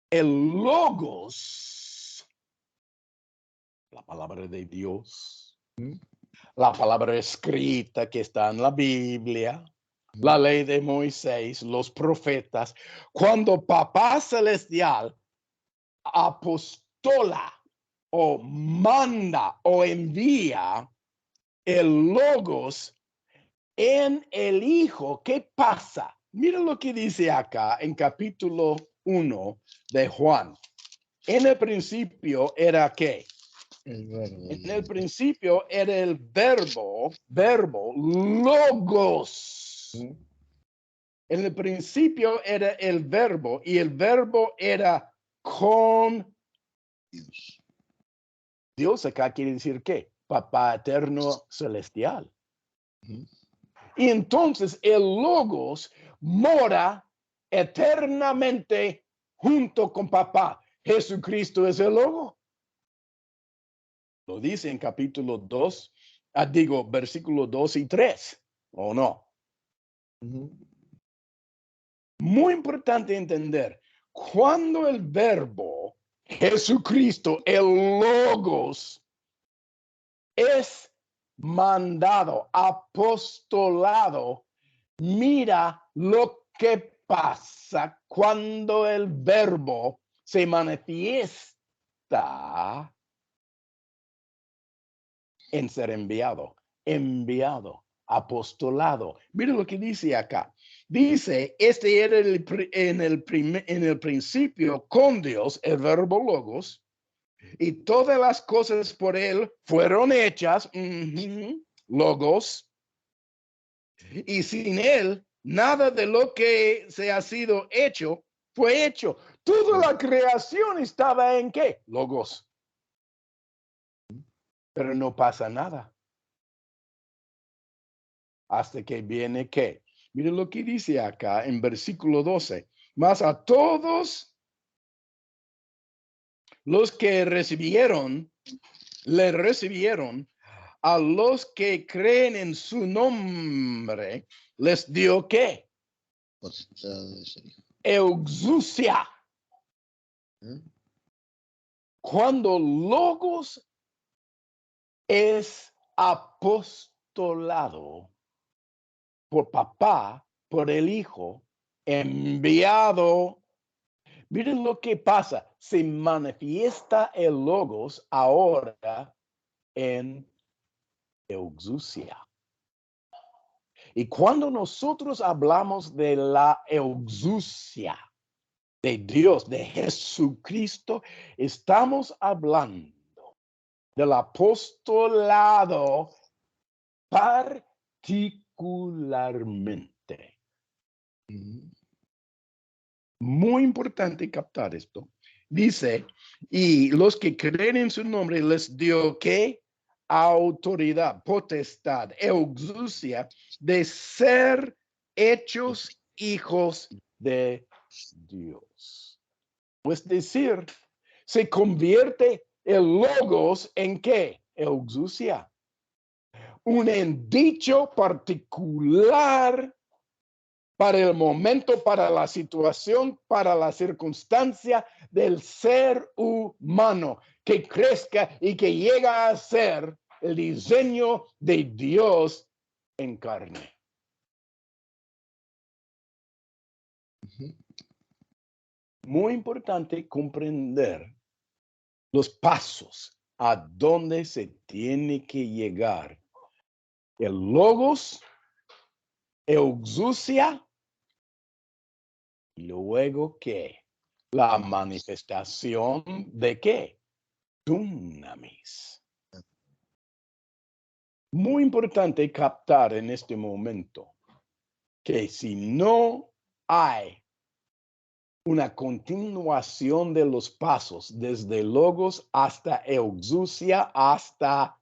el logos, la palabra de Dios, la palabra escrita que está en la Biblia, la ley de Moisés, los profetas, cuando papá celestial apostola o manda o envía el logos en el Hijo, ¿qué pasa? Mira lo que dice acá en capítulo 1 de Juan. En el principio era ¿qué? En el principio era el verbo logos. En el principio era el verbo y el verbo era con Dios. Dios. Acá quiere decir ¿qué? Papá eterno celestial. Y entonces el logos mora eternamente junto con papá. Jesucristo es el logo. Lo dice en capítulo 2, versículo 2 y 3, ¿o no? Muy importante entender, cuando el verbo Jesucristo, el logos, es mandado, apostolado, mira lo que pasa cuando el verbo se manifiesta en ser enviado, apostolado. Mira lo que dice acá. Dice, este era en el principio con Dios, el verbo logos, y todas las cosas por él fueron hechas, logos, y sin él, nada de lo que se ha sido hecho fue hecho. Toda la creación estaba en ¿qué? Logos. Pero no pasa nada. Hasta que viene ¿qué? Miren lo que dice acá en versículo 12. Mas a todos los que le recibieron, a los que creen en su nombre, les dio ¿qué? Exousia. Cuando logos es apostolado por papá, por el hijo, enviado. Miren lo que pasa. Se manifiesta el logos ahora en exousia. Y cuando nosotros hablamos de la exousia de Dios, de Jesucristo, estamos hablando del apostolado particularmente. Muy importante captar esto. Dice, y los que creen en su nombre les dio, ¿qué? Autoridad, potestad, exousia, de ser hechos hijos de Dios. Es decir, se convierte el logos en ¿qué? Exousia. Un dicho particular para el momento, para la situación, para la circunstancia del ser humano que crezca y que llega a ser el diseño de Dios en carne. Muy importante comprender los pasos a donde se tiene que llegar. El logos, exousia, y luego ¿qué? La manifestación de ¿qué? Dunamis. Muy importante captar en este momento que si no hay una continuación de los pasos desde logos hasta exousia hasta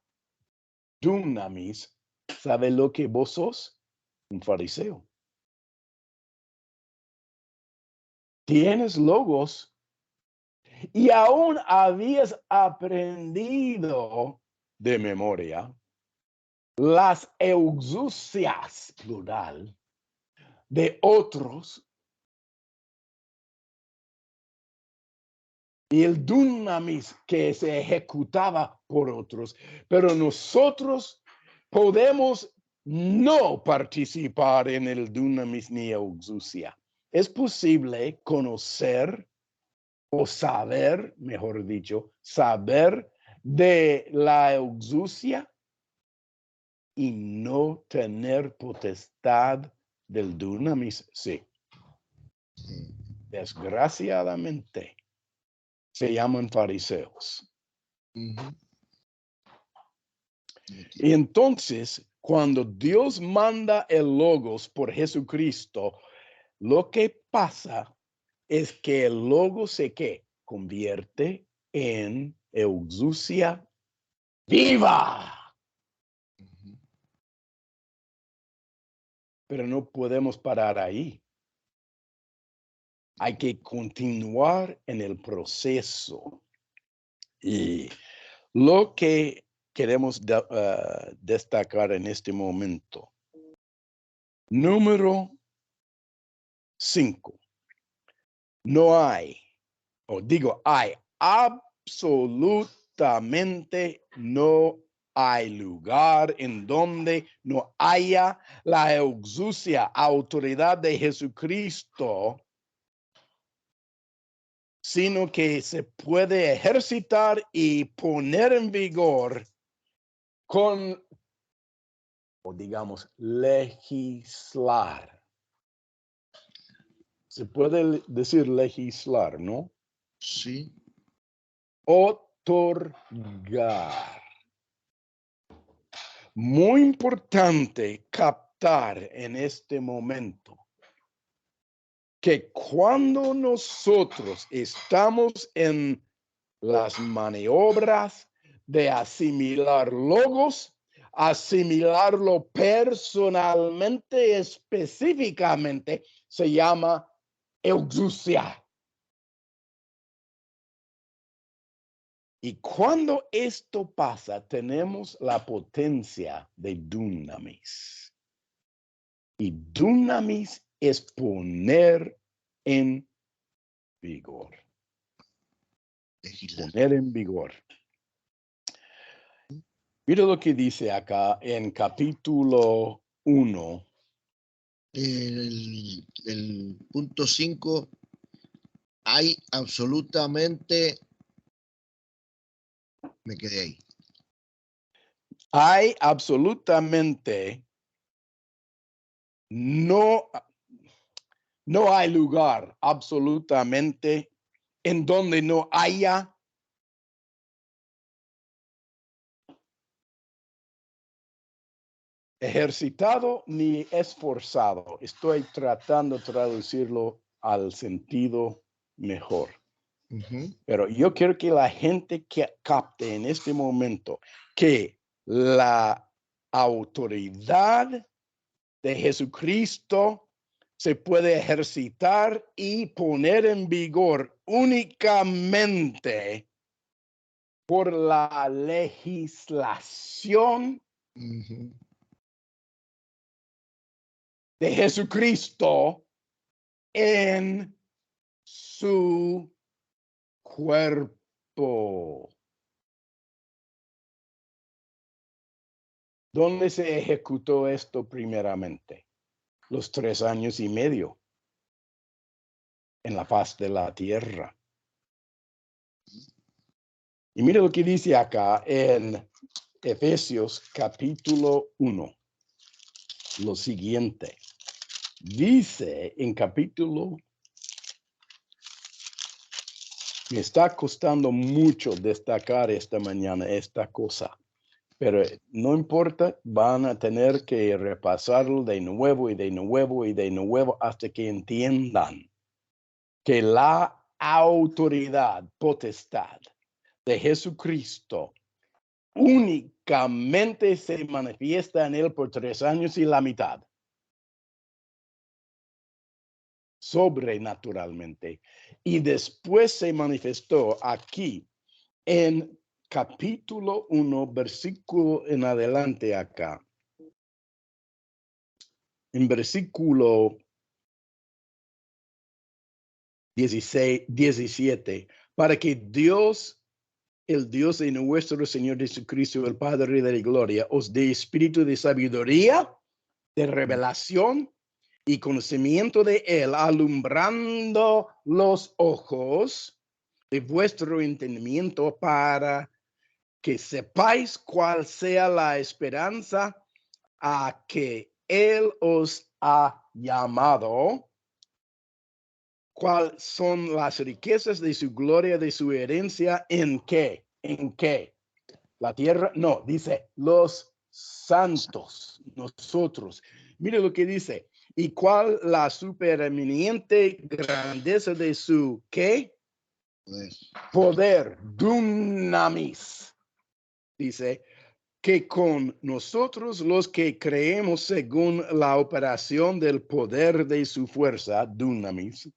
dunamis, ¿sabe lo que vos sos? Un fariseo. Tienes logos y aún habías aprendido de memoria las exousias, plural, de otros y el dunamis que se ejecutaba por otros, pero nosotros podemos no participar en el dunamis ni exousia. Es posible conocer o saber, mejor dicho, saber de la exousia y no tener potestad del dunamis, sí. Desgraciadamente, se llaman fariseos. Y entonces, cuando Dios manda el logos por Jesucristo, lo que pasa es que el logos se ¿qué? Convierte en exousia viva. Pero no podemos parar ahí. Hay que continuar en el proceso. Y lo que queremos destacar en este momento. Número 5. No hay, hay absolutamente no hay lugar en donde no haya la exousia, autoridad de Jesucristo, sino que se puede ejercitar y poner en vigor con, o digamos, legislar. Se puede decir legislar, ¿no? Sí. Otorgar. Muy importante captar en este momento que cuando nosotros estamos en las maniobras de asimilar logos, asimilarlo personalmente, específicamente, se llama exousia. Y cuando esto pasa, tenemos la potencia de dunamis. Y dunamis es poner en vigor. Poner en vigor. Mira lo que dice acá en capítulo 1. El punto 5, hay absolutamente, me quedé ahí. Hay absolutamente no hay lugar absolutamente en donde no haya ejercitado ni esforzado. Estoy tratando de traducirlo al sentido mejor. Pero yo quiero que la gente capte en este momento que la autoridad de Jesucristo se puede ejercitar y poner en vigor únicamente por la legislación de Jesucristo en su cuerpo. ¿Dónde se ejecutó esto primeramente? Los 3 años y medio en la faz de la tierra. Y mira lo que dice acá en Efesios capítulo 1. Lo siguiente. Dice en capítulo, me está costando mucho destacar esta mañana esta cosa, pero no importa, van a tener que repasarlo de nuevo y de nuevo y de nuevo hasta que entiendan que la autoridad, potestad de Jesucristo únicamente se manifiesta en él por 3 años y la mitad. Sobrenaturalmente. Y después se manifestó aquí en capítulo 1, versículo en adelante acá. En versículo 16, 17, para que Dios, el Dios de nuestro Señor Jesucristo, el Padre de la gloria, os dé espíritu de sabiduría, de revelación y conocimiento de él, alumbrando los ojos de vuestro entendimiento para que sepáis cuál sea la esperanza a que él os ha llamado, cuáles son las riquezas de su gloria, de su herencia, en qué, la tierra, no, dice los santos, nosotros. Mire lo que dice, y cuál la supereminente grandeza de su, ¿qué? Poder, dunamis, dice, que con nosotros los que creemos según la operación del poder de su fuerza, dunamis,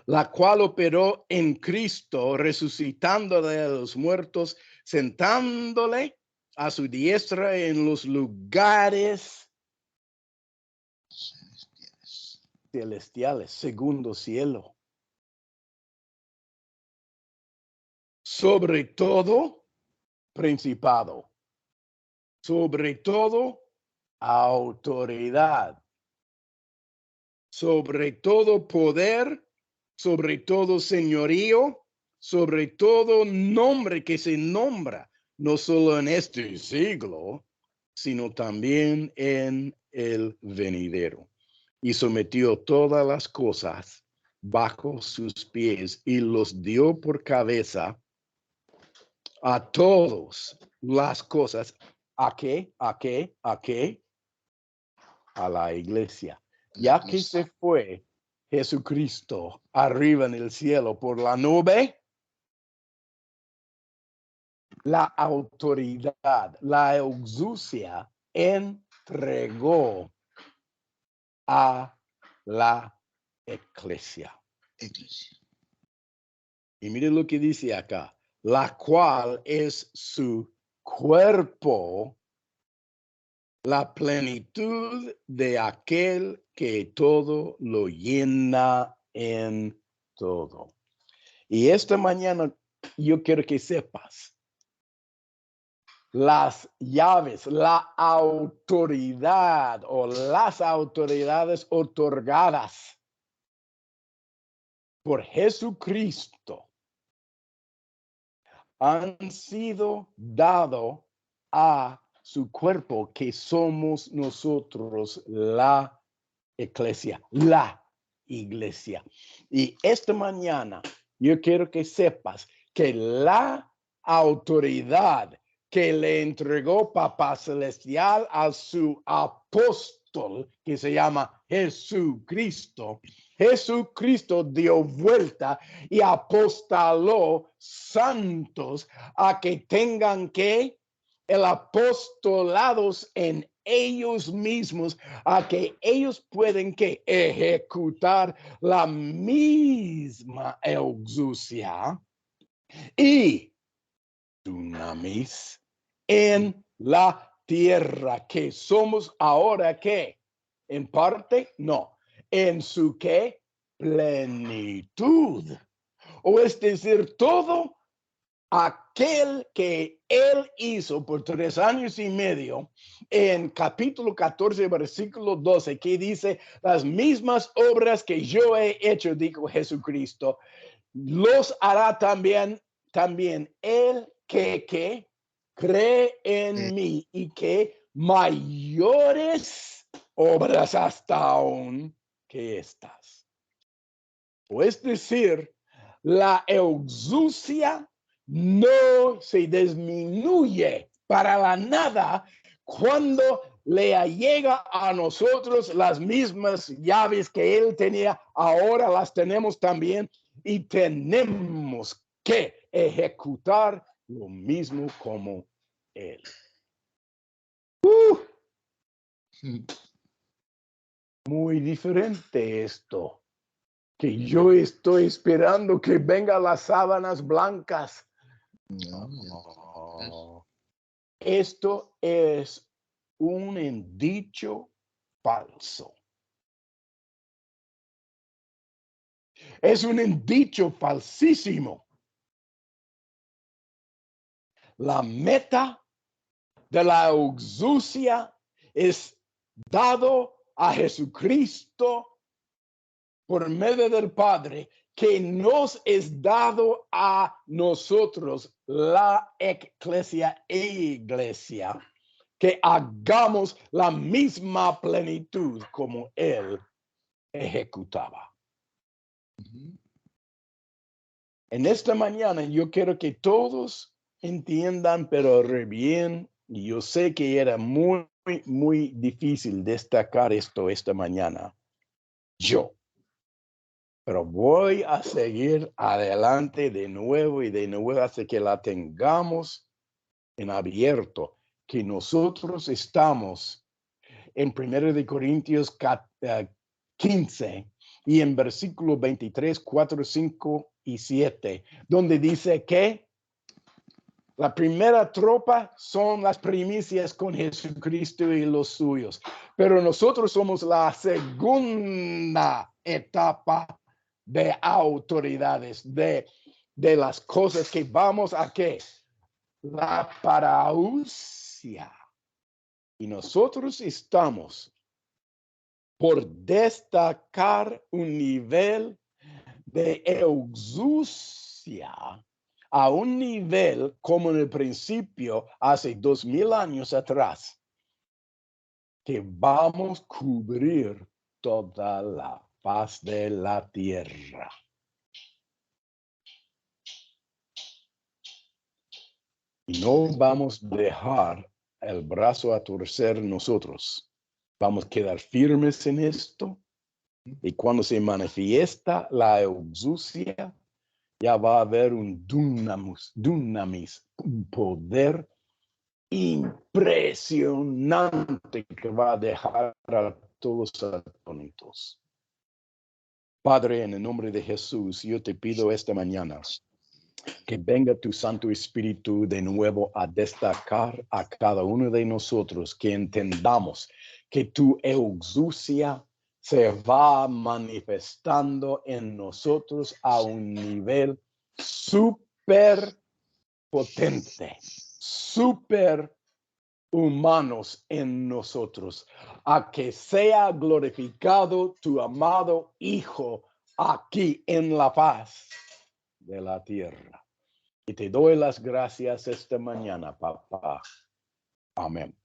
la cual operó en Cristo, resucitando de los muertos, sentándole a su diestra en los lugares celestiales, segundo cielo. Sobre todo principado, sobre todo autoridad, sobre todo poder, sobre todo señorío, sobre todo nombre que se nombra, no solo en este siglo, sino también en el venidero. Y sometió todas las cosas bajo sus pies y los dio por cabeza a todas las cosas. ¿A qué? ¿A qué? ¿A qué? A la iglesia. Ya que se fue Jesucristo arriba en el cielo por la nube, la autoridad, la exousia entregó a la iglesia. Y mire lo que dice acá, la cual es su cuerpo, la plenitud de aquel que todo lo llena en todo. Y esta mañana yo quiero que sepas las llaves, la autoridad o las autoridades otorgadas por Jesucristo han sido dado a su cuerpo, que somos nosotros, la iglesia, Y esta mañana yo quiero que sepas que la autoridad que le entregó Papá Celestial a su apóstol, que se llama Jesucristo, Jesucristo dio vuelta y apostaló santos a que tengan que el apostolados en ellos mismos, a que ellos pueden que ejecutar la misma exousia y dunamis en la tierra, que somos ahora que en parte, no, en su que plenitud, o es decir, todo aquel que él hizo por 3 años y medio, en capítulo 14, versículo 12, que dice, las mismas obras que yo he hecho, dijo Jesucristo, los hará también el que cree en mí, y que mayores obras hasta aún que estas. O es decir, la exousia no se disminuye para la nada cuando le llega a nosotros las mismas llaves que él tenía, ahora las tenemos también, y tenemos que ejecutar lo mismo como él. Muy diferente esto, que yo estoy esperando que vengan las sábanas blancas. No. Esto es un indicio falso. Es un indicio falsísimo. La meta de la exousia es dado a Jesucristo por medio del Padre, que nos es dado a nosotros, la iglesia, que hagamos la misma plenitud como él ejecutaba. En esta mañana yo quiero que todos entiendan, pero re bien, y yo sé que era muy, muy difícil destacar esto esta mañana. Pero voy a seguir adelante de nuevo y de nuevo hasta que la tengamos en abierto, que nosotros estamos en 1 Corintios 15 y en versículo 23, 4, 5 y 7, donde dice que la primera tropa son las primicias con Jesucristo y los suyos, pero nosotros somos la segunda etapa de autoridades, de las cosas que vamos a ¿qué? La parausia. Y nosotros estamos por destacar un nivel de exousia a un nivel como en el principio, hace 2000 años atrás, que vamos a cubrir toda la faz de la tierra. Y no vamos a dejar el brazo a torcer nosotros. Vamos a quedar firmes en esto. Y cuando se manifiesta la exousia, ya va a haber un dunamis, un poder impresionante que va a dejar a todos atónitos. Padre, en el nombre de Jesús, yo te pido esta mañana que venga tu Santo Espíritu de nuevo a destacar a cada uno de nosotros, que entendamos que tu exousia se va manifestando en nosotros a un nivel súper potente, superhumanos en nosotros, a que sea glorificado tu amado Hijo aquí en la faz de la tierra. Y te doy las gracias esta mañana, papá. Amén.